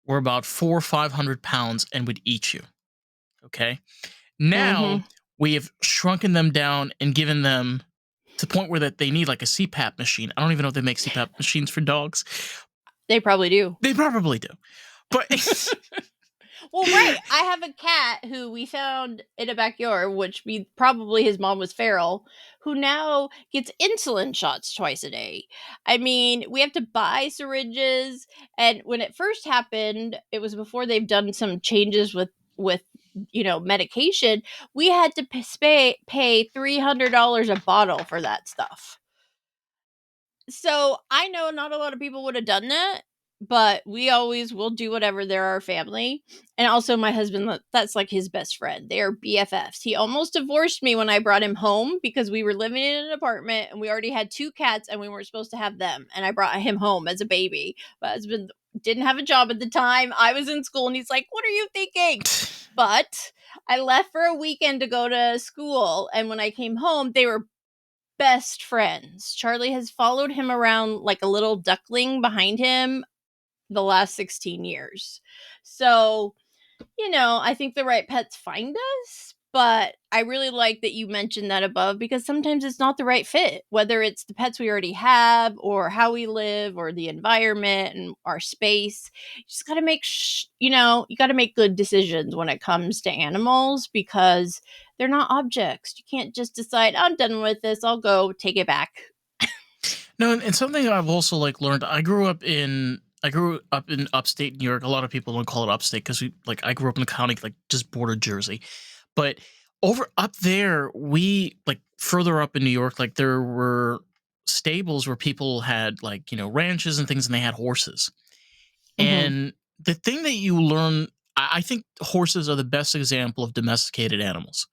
were about 400 or 500 pounds and would eat you. Okay. Now we have shrunken them down and given them to the point where that they need like a CPAP machine. I don't even know if they make CPAP machines for dogs.
They probably do.
They probably do. But
well, right. I have a cat who we found in a backyard, which probably his mom was feral, who now gets insulin shots twice a day. I mean, we have to buy syringes. And when it first happened, it was before they've done some changes with medication. We had to pay $300 a bottle for that stuff. So I know not a lot of people would have done that, but we always will do whatever. They're our family. And also my husband, that's like his best friend. They are BFFs. He almost divorced me when I brought him home because we were living in an apartment and we already had 2 cats and we weren't supposed to have them. And I brought him home as a baby. My husband didn't have a job at the time. I was in school and he's like, "What are you thinking?" But I left for a weekend to go to school. And when I came home, they were best friends. Charlie has followed him around like a little duckling behind him the last 16 years. So, I think the right pets find us, but I really like that you mentioned that above because sometimes it's not the right fit, whether it's the pets we already have or how we live or the environment and our space. You just got to make, you got to make good decisions when it comes to animals because they're not objects. You can't just decide, "I'm done with this. I'll go take it back."
No, and something I've also learned. I grew up in upstate New York. A lot of people don't call it upstate because I grew up in the county just border Jersey, but over up there, we further up in New York, there were stables where people had ranches and things, and they had horses. And the thing that you learn, I think horses are the best example of domesticated animals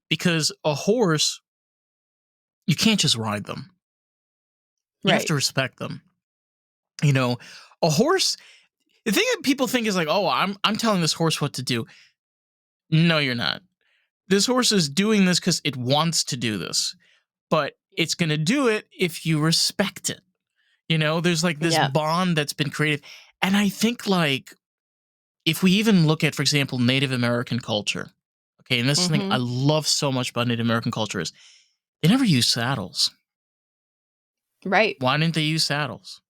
because a horse, you can't just ride them. You have to respect them. A horse, the thing that people think is "Oh, I'm telling this horse what to do." No, you're not. This horse is doing this because it wants to do this, but it's going to do it if you respect it. There's this bond that's been created. And I think if we even look at, for example, Native American culture, okay, and this is something I love so much about Native American culture is they never use saddles.
Right.
Why didn't they use saddles?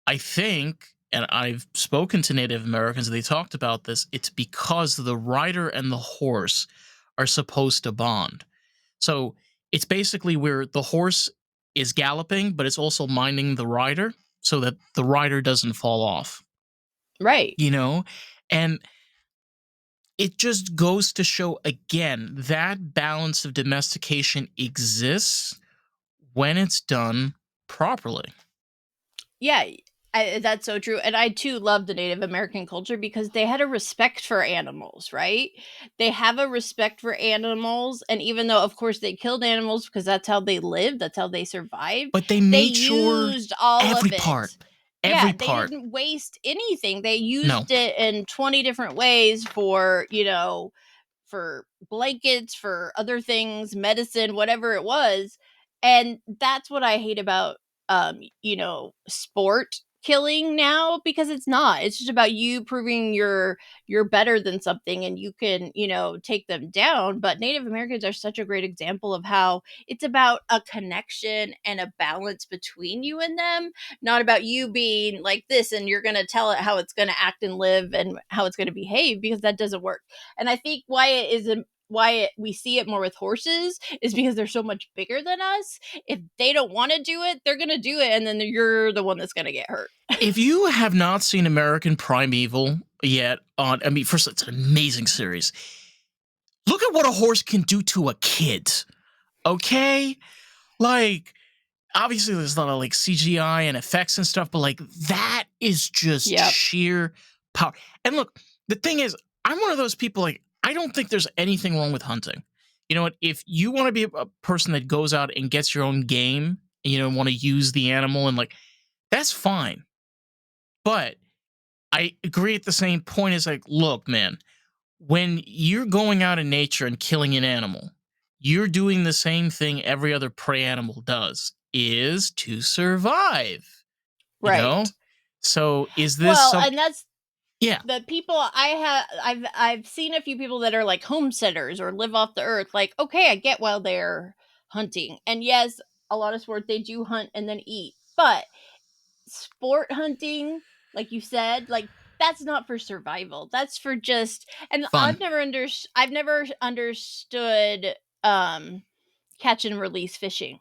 I think, and I've spoken to Native Americans, and they talked about this, it's because the rider and the horse are supposed to bond. So it's basically where the horse is galloping, but it's also minding the rider so that the rider doesn't fall off,
Right.
you know? And it just goes to show again that balance of domestication exists when it's done properly.
Yeah, that's so true. And I too love the Native American culture because they had a respect for animals, right? They have a respect for animals. And even though, of course, they killed animals because that's how they lived, that's how they survived,
But they
they
made sure
used all
every
of
part,
it. Yeah,
every
they
part.
didn't waste anything. They
No.
used it in 20 different ways for, for blankets, for other things, medicine, whatever it was. And that's what I hate about sport killing now, because it's not. It's just about you proving you're better than something and you can, take them down. But Native Americans are such a great example of how it's about a connection and a balance between you and them, not about you being like this and you're going to tell it how it's going to act and live and how it's going to behave, because that doesn't work. And I think we see it more with horses is because they're so much bigger than us. If they don't want to do it, they're going to do it, and then you're the one that's going to get hurt.
If you have not seen American Primeval yet, first, it's an amazing series. Look at what a horse can do to a kid. Okay? Like, obviously there's a lot of like CGI and effects and stuff, but like that is just
Yep.
sheer power. And look, the thing is, I'm one of those people, like, I don't think there's anything wrong with hunting. You know what? If you want to be a person that goes out and gets your own game, want to use the animal and like, that's fine. But I agree at the same point as like, look, man, when you're going out in nature and killing an animal, you're doing the same thing every other prey animal does, is to survive.
Right.
So is this
Well, and that's
yeah.
the people I've seen a few people that are like homesteaders or live off the earth. Like, okay, I get why they're hunting. And yes, a lot of sport they do hunt and then eat. But sport hunting, like you said, like that's not for survival. That's for just, and
Fun.
I've never understood catch and release fishing.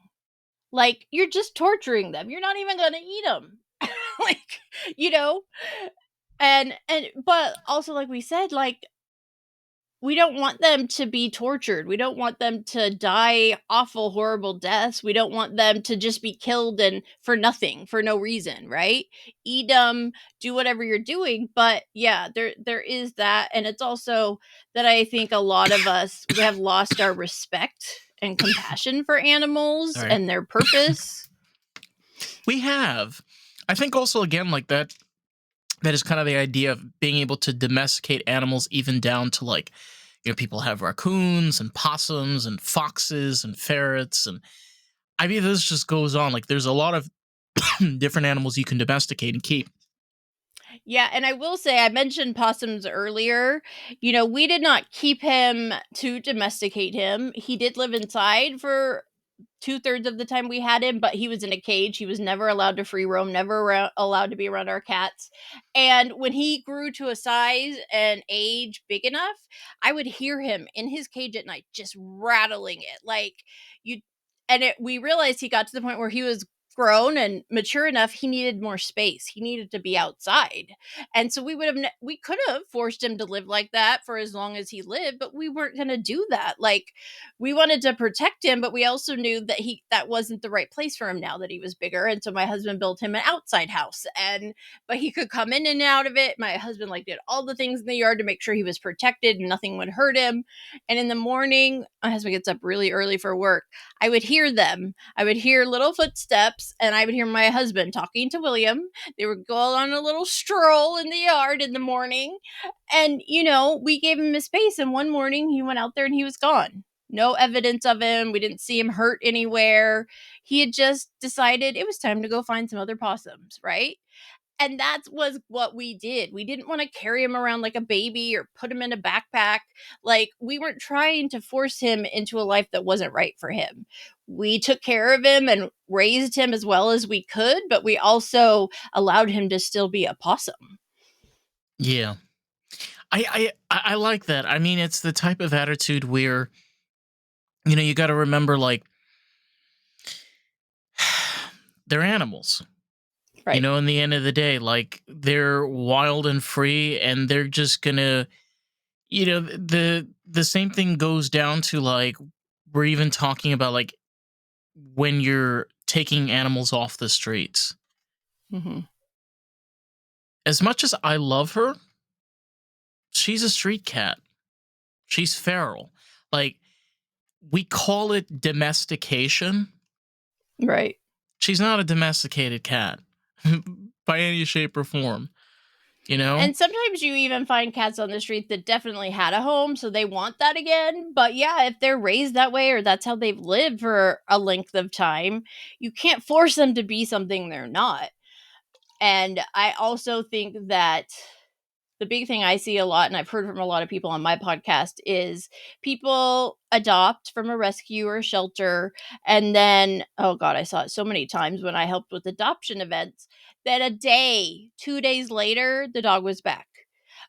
Like, you're just torturing them. You're not even going to eat them. Like, you know, and but also, like we said, like, we don't want them to be tortured. We don't want them to die awful, horrible deaths. We don't want them to just be killed and for nothing, for no reason, right? Eat them, do whatever you're doing. But yeah, there is that, and it's also that I think a lot of us we have lost our respect and compassion for animals
Sorry.
and their purpose.
We have. I think also, again, like that is kind of the idea of being able to domesticate animals, even down to like, people have raccoons and possums and foxes and ferrets. And I mean, this just goes on. Like, there's a lot of different animals you can domesticate and keep.
Yeah, and I will say I mentioned possums earlier. We did not keep him to domesticate him. He did live inside for 2/3 of the time we had him, but he was in a cage. He was never allowed to free roam, never allowed to be around our cats. And when he grew to a size and age big enough, I would hear him in his cage at night just rattling it. Like, you and we realized he got to the point where he was grown and mature enough, he needed more space. He needed to be outside. And so we could have forced him to live like that for as long as he lived, but we weren't going to do that. Like, we wanted to protect him, but we also knew that that wasn't the right place for him now that he was bigger. And so my husband built him an outside house, but he could come in and out of it. My husband did all the things in the yard to make sure he was protected and nothing would hurt him. And in the morning, my husband gets up really early for work. I would hear them. I would hear little footsteps, and I would hear my husband talking to William. They would go on a little stroll in the yard in the morning. And, we gave him his space. And one morning he went out there and he was gone. No evidence of him. We didn't see him hurt anywhere. He had just decided it was time to go find some other possums, right? And that was what we did. We didn't want to carry him around like a baby or put him in a backpack. Like, we weren't trying to force him into a life that wasn't right for him. We took care of him and raised him as well as we could, but we also allowed him to still be a possum.
Yeah. I like that. I mean, it's the type of attitude where, you got to remember, like, they're animals.
Right.
You know, in the end of the day, like they're wild and free, and they're just gonna, you know, the same thing goes down to like we're even talking about like when you're taking animals off the streets.
Mm-hmm.
As much as I love her, she's a street cat. She's feral. Like we call it domestication.
Right.
She's not a domesticated cat by any shape or form, you know?
And sometimes you even find cats on the street that definitely had a home, so they want that again. But yeah, if they're raised that way or that's how they've lived for a length of time, you can't force them to be something they're not. And I also think that the big thing I see a lot, and I've heard from a lot of people on my podcast, is people adopt from a rescue or shelter. And then, oh God, I saw it so many times when I helped with adoption events that a day, 2 days later, the dog was back.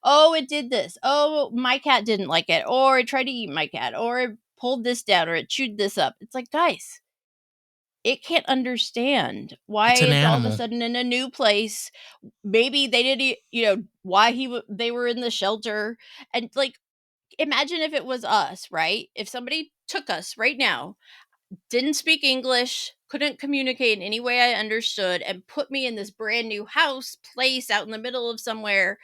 Oh, it did this. Oh, my cat didn't like it. Or it tried to eat my cat. Or it pulled this down. Or it chewed this up. It's like, guys, it can't understand why
It's an
it's all of a
animal.
sudden in a new place. Maybe they didn't, why they were in the shelter. And like, imagine if it was us, right? If somebody took us right now, didn't speak English, couldn't communicate in any way I understood, and put me in this brand new place out in the middle of somewhere,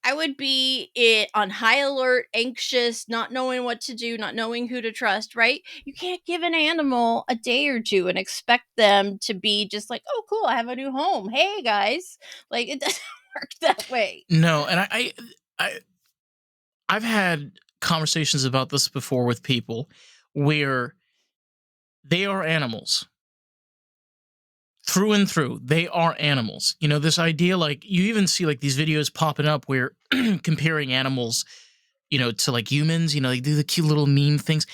I would be on high alert, anxious, not knowing what to do, not knowing who to trust, right? You can't give an animal a day or two and expect them to be just like, oh, cool, I have a new home. Hey, guys. Like, it doesn't work that way.
No, and I've had conversations about this before with people where they are animals through and through. They are animals. You know, this idea, like you even see like these videos popping up where comparing animals, you know, to like humans, you know, they do the cute little meme things.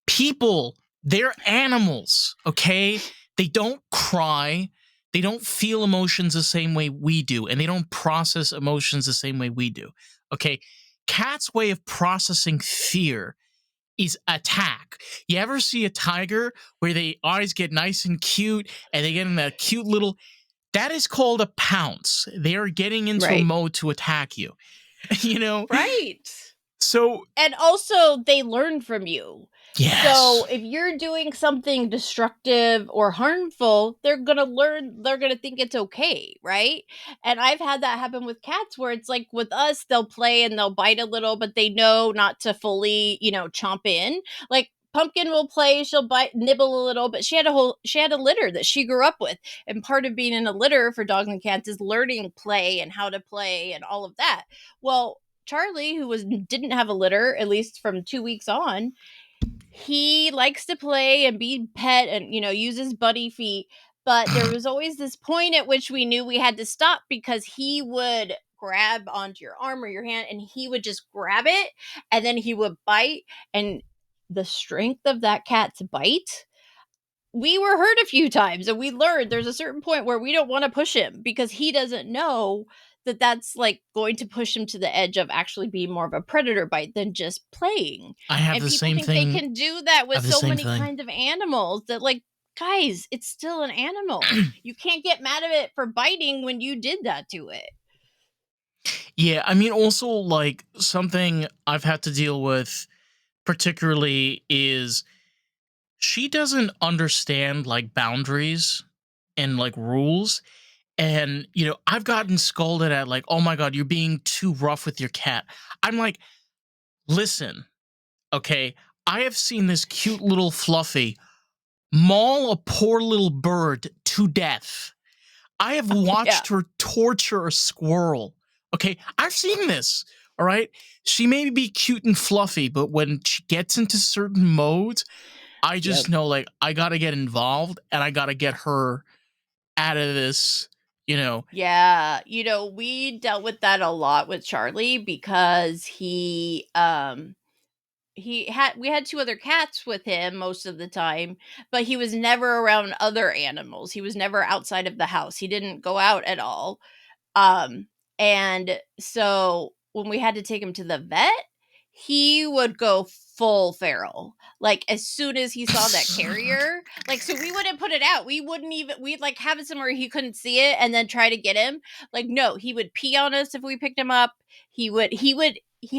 People, they're animals, okay? They don't cry. They don't feel emotions the same way we do, and they don't process emotions the same way we do. Okay? Cats' way of processing fear is attack. You ever see a tiger where they eyes get nice and cute and they get in that cute little, that is called a pounce. They are getting into a
Right.
mode to attack you. You know?
Right.
So
And also, they learn from you.
yes.
So if you're doing something destructive or harmful, they're going to learn, they're going to think it's okay, right? And I've had that happen with cats where it's like with us, they'll play and they'll bite a little, but they know not to fully, chomp in. Like Pumpkin will play, she'll bite, nibble a little, but she had a litter that she grew up with. And part of being in a litter for dogs and cats is learning play and how to play and all of that. Well, Charlie, who didn't have a litter, at least from 2 weeks on, he likes to play and be pet and use his buddy feet, but there was always this point at which we knew we had to stop because he would grab onto your arm or your hand and he would just grab it and then he would bite, and the strength of that cat's bite, we were hurt a few times, and we learned there's a certain point where we don't want to push him because he doesn't know that that's like going to push him to the edge of actually being more of a predator bite than just playing.
I have
And
the
people
same
think
thing.
they can do that with
the
so
same
many
thing.
kinds of animals that, like, guys, it's still an animal. You can't get mad at it for biting when you did that to it.
Yeah, I mean, also, like, something I've had to deal with particularly is she doesn't understand, like, boundaries and, like, rules. And, you know, I've gotten scolded at, like, oh my God, you're being too rough with your cat. I'm like, listen, okay, I have seen this cute little fluffy maul a poor little bird to death. I have watched her torture a squirrel. Okay, I've seen this. All right, she may be cute and fluffy, but when she gets into certain modes, I just know, like, I gotta get involved and I gotta get her out of this. You know.
Yeah, we dealt with that a lot with Charlie because we had two other cats with him most of the time, but he was never around other animals. He was never outside of the house. He didn't go out at all. And so when we had to take him to the vet, he would go full feral. Like as soon as he saw that carrier, like, so we wouldn't put it out. We wouldn't even, we'd like have it somewhere he couldn't see it and then try to get him. Like, no, he would pee on us if we picked him up. He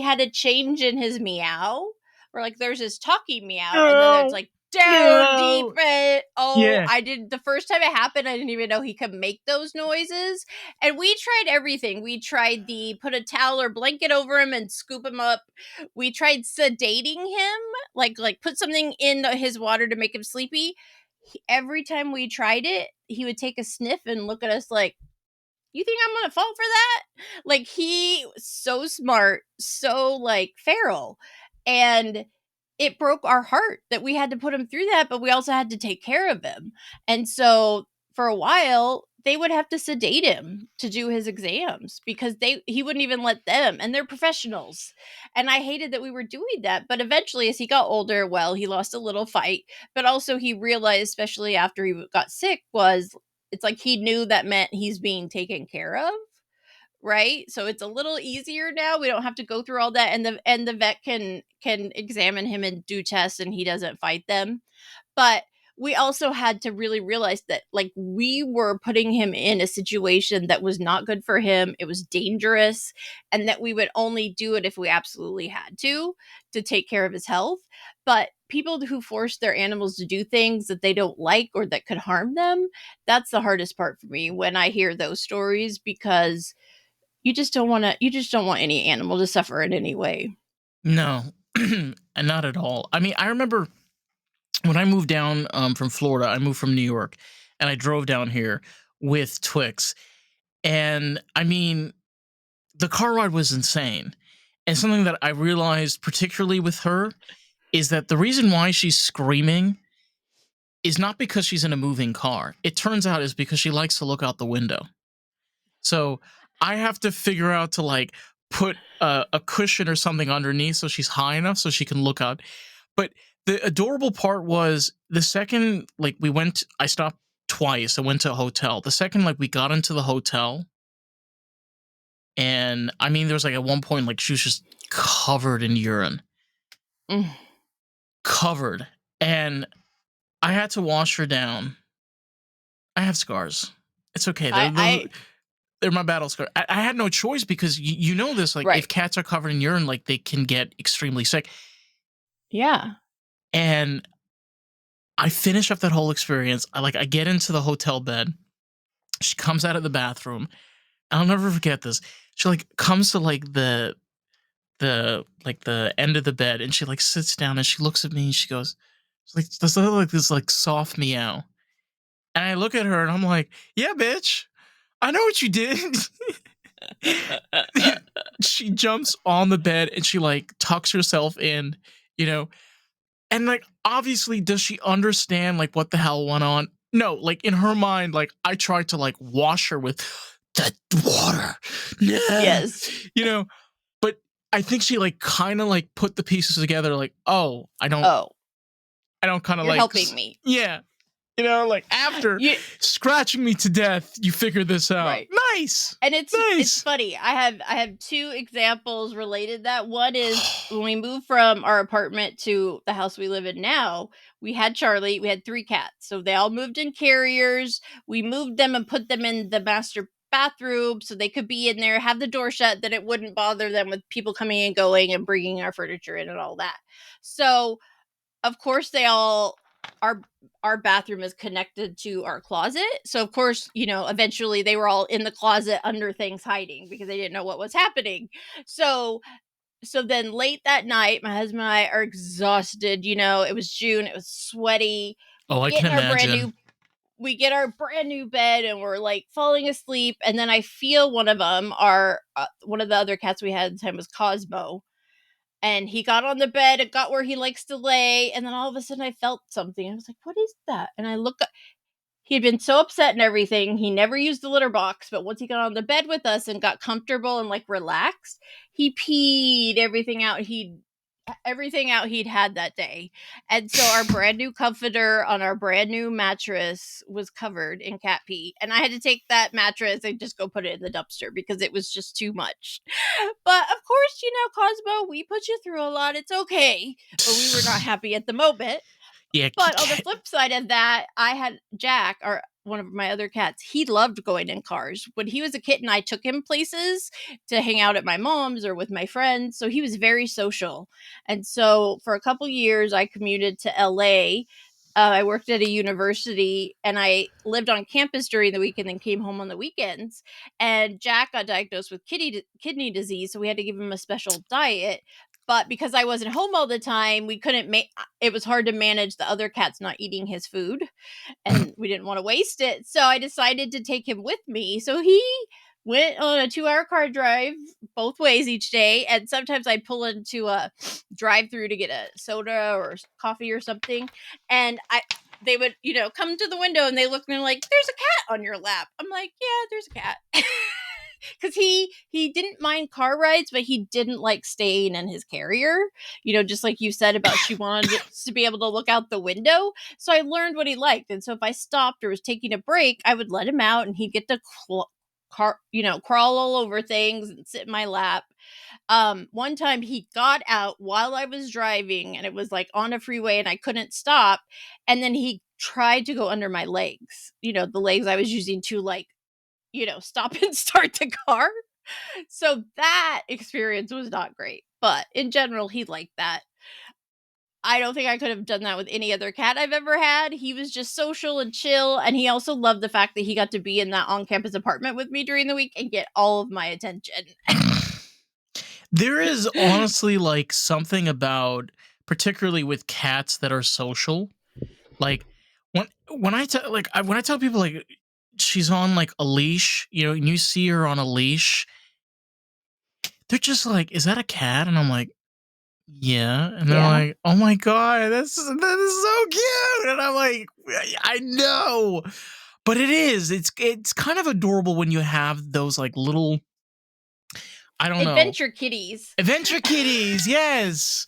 had a change in his meow, or like there's his talking meow, and then there's like down deep.
Yeah.
I did, the first time it happened, I didn't even know he could make those noises. And we tried everything. We tried the put a towel or blanket over him and scoop him up. We tried sedating him, like put something in his water to make him sleepy. Every time we tried it, he would take a sniff and look at us like, "You think I'm gonna fall for that?" Like, he was so smart, so like feral, and it broke our heart that we had to put him through that, but we also had to take care of him. And so for a while, they would have to sedate him to do his exams because he wouldn't even let them, and they're professionals. And I hated that we were doing that. But eventually, as he got older, well, he lost a little fight, but also he realized, especially after he got sick, was it's like he knew that meant he's being taken care of, right? So it's a little easier now. We don't have to go through all that, and the vet can examine him and do tests, and he doesn't fight them. But we also had to really realize that like we were putting him in a situation that was not good for him. It was dangerous, and that we would only do it if we absolutely had to take care of his health. But people who force their animals to do things that they don't like or that could harm them, that's the hardest part for me when I hear those stories, because you just don't want any animal to suffer in any way.
No, and not at all. I mean, I remember when I moved down from Florida. I moved from New York, and I drove down here with Twix. And I mean, the car ride was insane. And something that I realized, particularly with her, is that the reason why she's screaming is not because she's in a moving car. It turns out is because she likes to look out the window. So I have to figure out to like put a cushion or something underneath so she's high enough so she can look out. But the adorable part was the second like I stopped twice. I went to a hotel. The second like we got into the hotel, and I mean there was like at one point like she was just covered in urine.
Mm.
Covered. And I had to wash her down. I have scars. It's okay. They're my battle scars. I had no choice because you know this. Like,
Right.
if cats are covered in urine, like they can get extremely sick.
Yeah.
And I finish up that whole experience. I get into the hotel bed. She comes out of the bathroom. I'll never forget this. She like comes to like the end of the bed, and she like sits down and she looks at me and she goes, she's like, does that look like this like soft meow? And I look at her and I'm like, yeah, bitch, I know what you did. She jumps on the bed and she like tucks herself in, you know, and like obviously does she understand like what the hell went on? No, like in her mind, like I tried to like wash her with that water.
Yes.
You know, but I think she like kind of like put the pieces together like, oh, I don't kind of
You're
like
helping me.
Yeah. You know, like after scratching me to death, you figured this out.
Right.
Nice.
And it's
Nice.
funny. I have two examples related. That one is when we moved from our apartment to the house we live in now, we had Charlie, we had 3 cats. So they all moved in carriers. We moved them and put them in the master bathroom so they could be in there, have the door shut, that it wouldn't bother them with people coming and going and bringing our furniture in and all that. So of course they all our bathroom is connected to our closet. So of course, you know, eventually they were all in the closet under things hiding because they didn't know what was happening. So then late that night, my husband and I are exhausted, you know, it was June, it was sweaty.
Oh, I can imagine.
We get our brand new bed and we're like falling asleep, and then I feel one of them, one of the other cats we had at the time was Cosmo. And he got on the bed, it got where he likes to lay, and then all of a sudden I felt something. I was like, what is that? And I look up. He had been so upset and everything. He never used the litter box, but once he got on the bed with us and got comfortable and like relaxed, he peed everything out. everything out he'd had that day. And so our brand new comforter on our brand new mattress was covered in cat pee. And I had to take that mattress and just go put it in the dumpster because it was just too much. But of course, Cosmo, we put you through a lot. It's okay. But we were not happy at the moment.
Yeah,
But on the flip side of that, I had Jack, or one of my other cats. He loved going in cars. When he was a kitten, I took him places to hang out at my mom's or with my friends. So he was very social. And so for a couple years, I commuted to LA. I worked at a university and I lived on campus during the week and then came home on the weekends. And Jack got diagnosed with kidney disease. So we had to give him a special diet. But because I wasn't home all the time, we couldn't it was hard to manage the other cats not eating his food, and we didn't want to waste it. So I decided to take him with me. So he went on a 2-hour car drive both ways each day. And sometimes I'd pull into a drive-through to get a soda or coffee or something. And they would, come to the window and they look and they're like, "There's a cat on your lap." I'm like, "Yeah, there's a cat." Because he didn't mind car rides, but he didn't like staying in his carrier. Just like you said about she wanted to be able to look out the window. So I learned what he liked. And so if I stopped or was taking a break, I would let him out and he'd get to crawl all over things and sit in my lap. One time he got out while I was driving and it was like on a freeway and I couldn't stop. And then he tried to go under my legs, the legs I was using to stop and start the car. So that experience was not great. But in general, he liked that. I don't think I could have done that with any other cat I've ever had. He was just social and chill. And he also loved the fact that he got to be in that on-campus apartment with me during the week and get all of my attention.
There is honestly like something about, particularly with cats that are social, like when I tell people like she's on like a leash, and you see her on a leash, they're just like, "Is that a cat?" And I'm like, "Yeah." And they're like, "Oh my god, that is so cute." And I'm like, "I know." But it is. It's kind of adorable when you have those like little, I don't know.
Adventure kitties.
Adventure kitties, yes.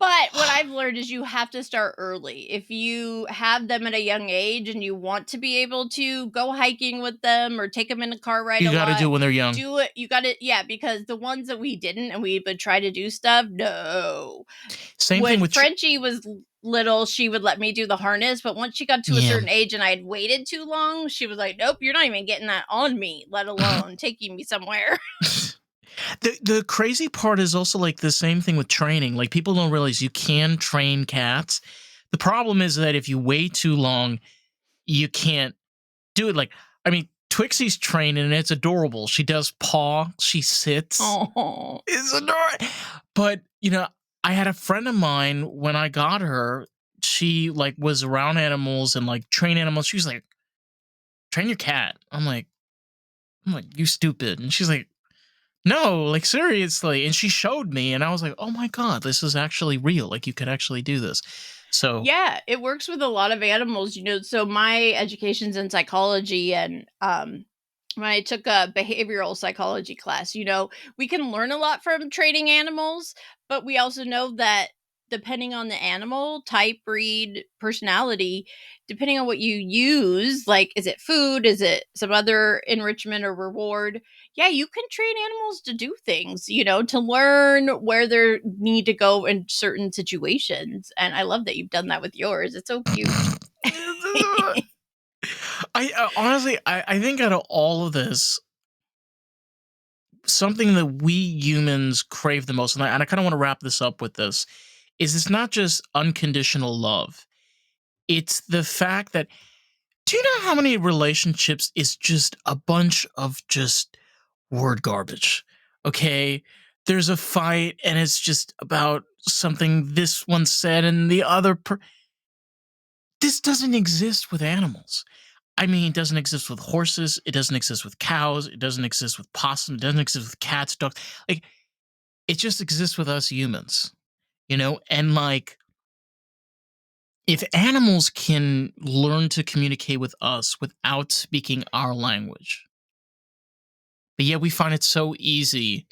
But what I've learned is you have to start early. If you have them at a young age and you want to be able to go hiking with them or take them in a car ride
You got to do it when they're young.
Do it. You got to, yeah, because the ones that we didn't and we would try to do stuff, no.
Same thing with
Frenchie was little, she would let me do the harness, but once she got to a certain age and I had waited too long, she was like, "Nope, you're not even getting that on me, let alone taking me somewhere."
The crazy part is also like the same thing with training. Like people don't realize you can train cats. The problem is that if you wait too long, you can't do it. Like, I mean, Twixie's training and it's adorable. She does paw, she sits.
Oh,
it's adorable. But I had a friend of mine when I got her. She like was around animals and like train animals. She was like, "Train your cat." I'm like, "You stupid." And she's like, "No, like seriously." And she showed me and I was like, "Oh my god, this is actually real. Like you could actually do this." So
yeah, it works with a lot of animals, so my education's in psychology and when I took a behavioral psychology class, we can learn a lot from training animals, but we also know that depending on the animal, type, breed, personality, depending on what you use, like is it food, is it some other enrichment or reward? Yeah, you can train animals to do things, to learn where they need to go in certain situations. And I love that you've done that with yours. It's so cute.
I honestly, I think out of all of this, something that we humans crave the most, and I kind of want to wrap this up with this, is it's not just unconditional love. It's the fact that, do you know how many relationships is just a bunch of just word garbage? Okay, there's a fight and it's just about something this one said and the other. This doesn't exist with animals. I mean, it doesn't exist with horses. It doesn't exist with cows. It doesn't exist with possum. It doesn't exist with cats, dogs. Like, it just exists with us humans, And like, if animals can learn to communicate with us without speaking our language, but yet we find it so easy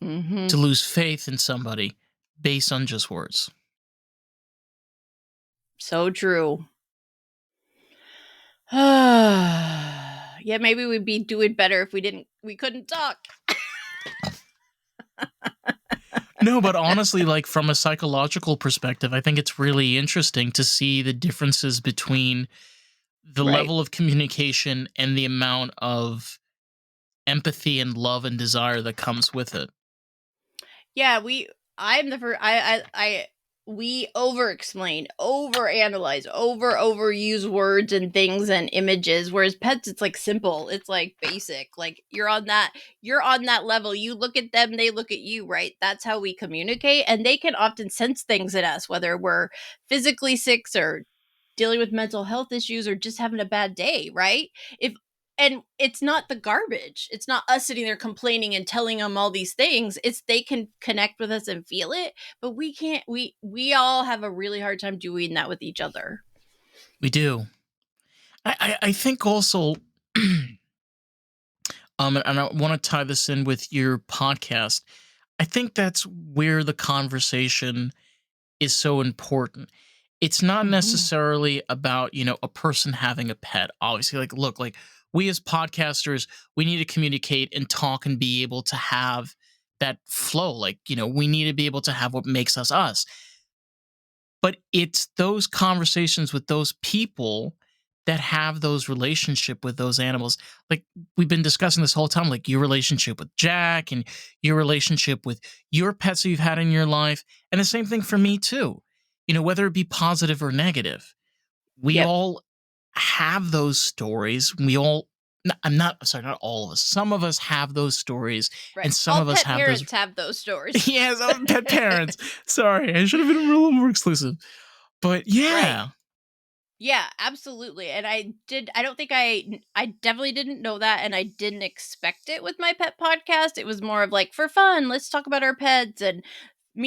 Mm-hmm.
to lose faith in somebody based on just words.
So true. Yeah, maybe we'd be doing better if we couldn't talk.
No, but honestly, like from a psychological perspective, I think it's really interesting to see the differences between the
Right.
level of communication and the amount of empathy and love and desire that comes with it.
Yeah, I'm the first. We over-explain, over-analyze, overuse words and things and images. Whereas pets, it's like simple. It's like basic. Like you're on that level. You look at them, they look at you, right? That's how we communicate. And they can often sense things in us, whether we're physically sick or dealing with mental health issues or just having a bad day, right? And it's not the garbage. It's not us sitting there complaining and telling them all these things. It's they can connect with us and feel it, but we can't. We all have a really hard time doing that with each other.
We do. I think also, and I want to tie this in with your podcast. I think that's where the conversation is so important. It's not
Mhm.
necessarily about, a person having a pet. Obviously, look, we as podcasters, we need to communicate and talk and be able to have that flow. We need to be able to have what makes us us. But it's those conversations with those people that have those relationship with those animals. Like we've been discussing this whole time, like your relationship with Jack and your relationship with your pets that you've had in your life. And the same thing for me too. Whether it be positive or negative, we
Yep.
all have those stories. Not all of us. Some of us have those stories,
Right.
and some
All
of us
pet
have
parents
those.
have those stories.
Yes, pet parents. Sorry, I should have been a little more exclusive. But yeah,
Right. Yeah, absolutely. And I don't think I definitely didn't know that, and I didn't expect it with my pet podcast. It was more of like, for fun, let's talk about our pets and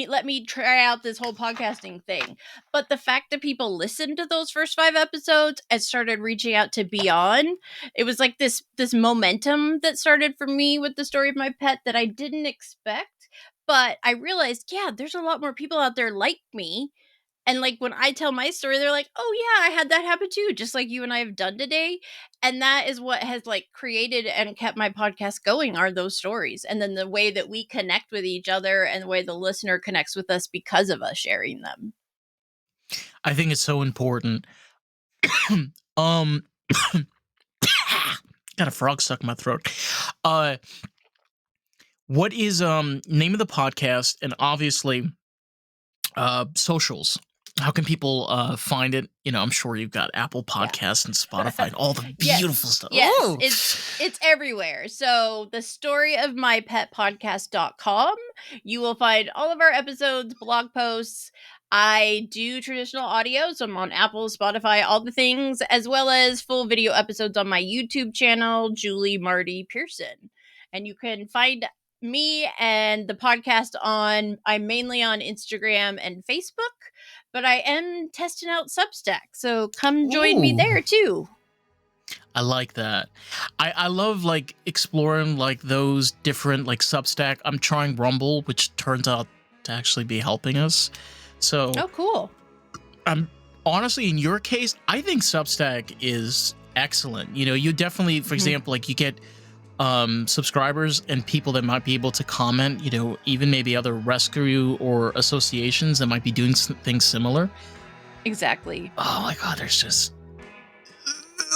let me try out this whole podcasting thing. But the fact that people listened to those first 5 episodes and started reaching out to beyond, it was like this momentum that started for me with the story of my pet that I didn't expect. But I realized, yeah, there's a lot more people out there like me. And like when I tell my story, they're like, "Oh yeah, I had that happen too, just like you and I have done today." And that is what has like created and kept my podcast going, are those stories. And then the way that we connect with each other and the way the listener connects with us because of us sharing them.
I think it's so important. um, got a frog stuck in my throat. What is name of the podcast, and obviously socials? How can people find it? I'm sure you've got Apple Podcasts and Spotify and all the beautiful stuff.
Yes,
Ooh.
it's everywhere. So the story of my pet podcast.com, you will find all of our episodes, blog posts. I do traditional audio, so I'm on Apple, Spotify, all the things, as well as full video episodes on my YouTube channel, Julie Marty-Pearson. And you can find me and the podcast I'm mainly on Instagram and Facebook, but I am testing out Substack, so come join me
Ooh.
there too.
I like that. I love like exploring like those different like Substack. I'm trying Rumble, which turns out to actually be helping us. So
Oh, cool.
I'm honestly, in your case, I think Substack is excellent. You definitely, for example, like you get subscribers and people that might be able to comment, even maybe other rescue or associations that might be doing things similar.
Exactly.
Oh my God, there's just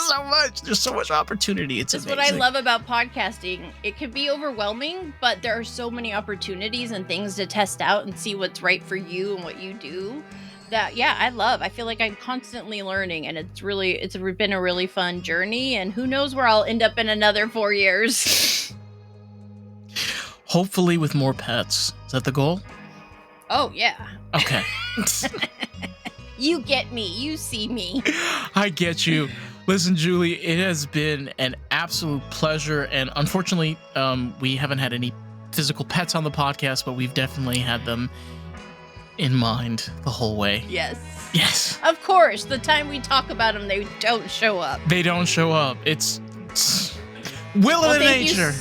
so much. There's so much opportunity. It's
That's
amazing.
what I love about podcasting. It can be overwhelming, but there are so many opportunities and things to test out and see what's right for you and what you do. That, yeah, I love. I feel like I'm constantly learning, and it's been a really fun journey, and who knows where I'll end up in another 4 years.
Hopefully with more pets. Is that the goal?
Oh, yeah.
Okay.
You get me. You see me.
I get you. Listen, Julie, it has been an absolute pleasure, and unfortunately, we haven't had any physical pets on the podcast, but we've definitely had them in mind the whole way.
Yes.
Yes.
Of course. The time we talk about them, they don't show up.
They don't show up. It's will of
thank
nature.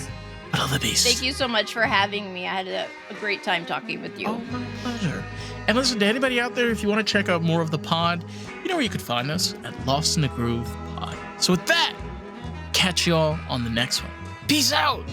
I love the beast.
Thank you so much for having me. I had a great time talking with you.
Oh, my pleasure. And listen, to anybody out there, if you want to check out more of the pod, you know where you could find us at Lost in the Groove Pod. So with that, catch y'all on the next one. Peace out.